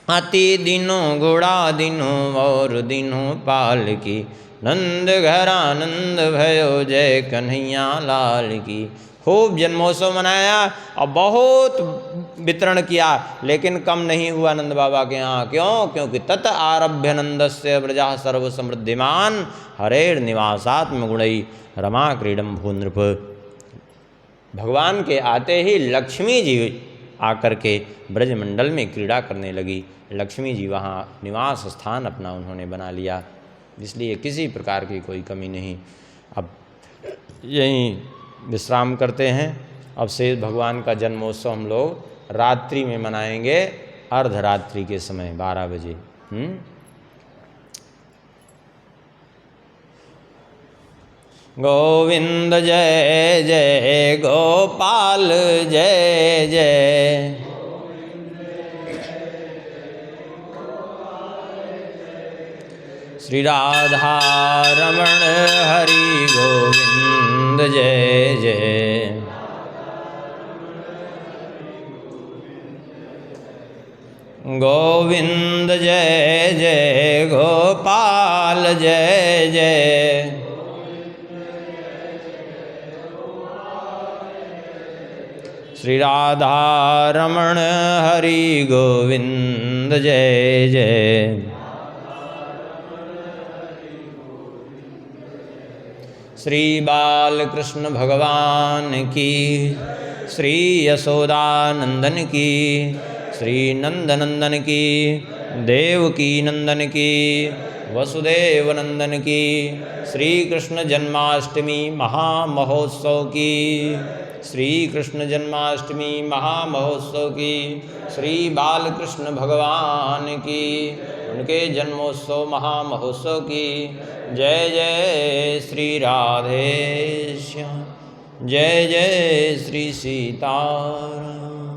हाथी दिनों घोड़ा दिनों और दिनों पाल की, नंद घर आनंद भयो जय कन्हैया लाल की। खूब जन्मोत्सव मनाया और बहुत वितरण किया, लेकिन कम नहीं हुआ नंद बाबा के यहाँ। क्यों? क्योंकि तत आरभ्य नंदस्य व्रजा सर्व समृद्धिमान हरेर निवासात्म गुणई रमा क्रीडम भूनृप। भगवान के आते ही लक्ष्मी जी आकर के ब्रजमंडल में क्रीड़ा करने लगी। लक्ष्मी जी वहाँ निवास स्थान अपना उन्होंने बना लिया, इसलिए किसी प्रकार की कोई कमी नहीं। अब यहीं विश्राम करते हैं। अब से भगवान का जन्मोत्सव हम लोग रात्रि में मनाएंगे, अर्धरात्रि के समय 12 बजे। गोविंद जय जय गोपाल जय जय, श्री राधा रमण हरि गोविंद जय जय। गोविंद जय जय गोपाल जय जय, श्री राधा रमण हरि गोविंद जय जय। श्री बालकृष्ण भगवान की, श्री यशोदानंदन की, श्री नंदनंदन की, देवकी नंदन की, वसुदेव नंदन की, श्री कृष्ण जन्माष्टमी महामहोत्सव की, श्री कृष्ण जन्माष्टमी महामहोत्सव की, श्री बालकृष्ण भगवान की, उनके जन्मोत्सव महामहोत्सव की। जय जय श्री राधे श्याम, जय जय श्री सीताराम।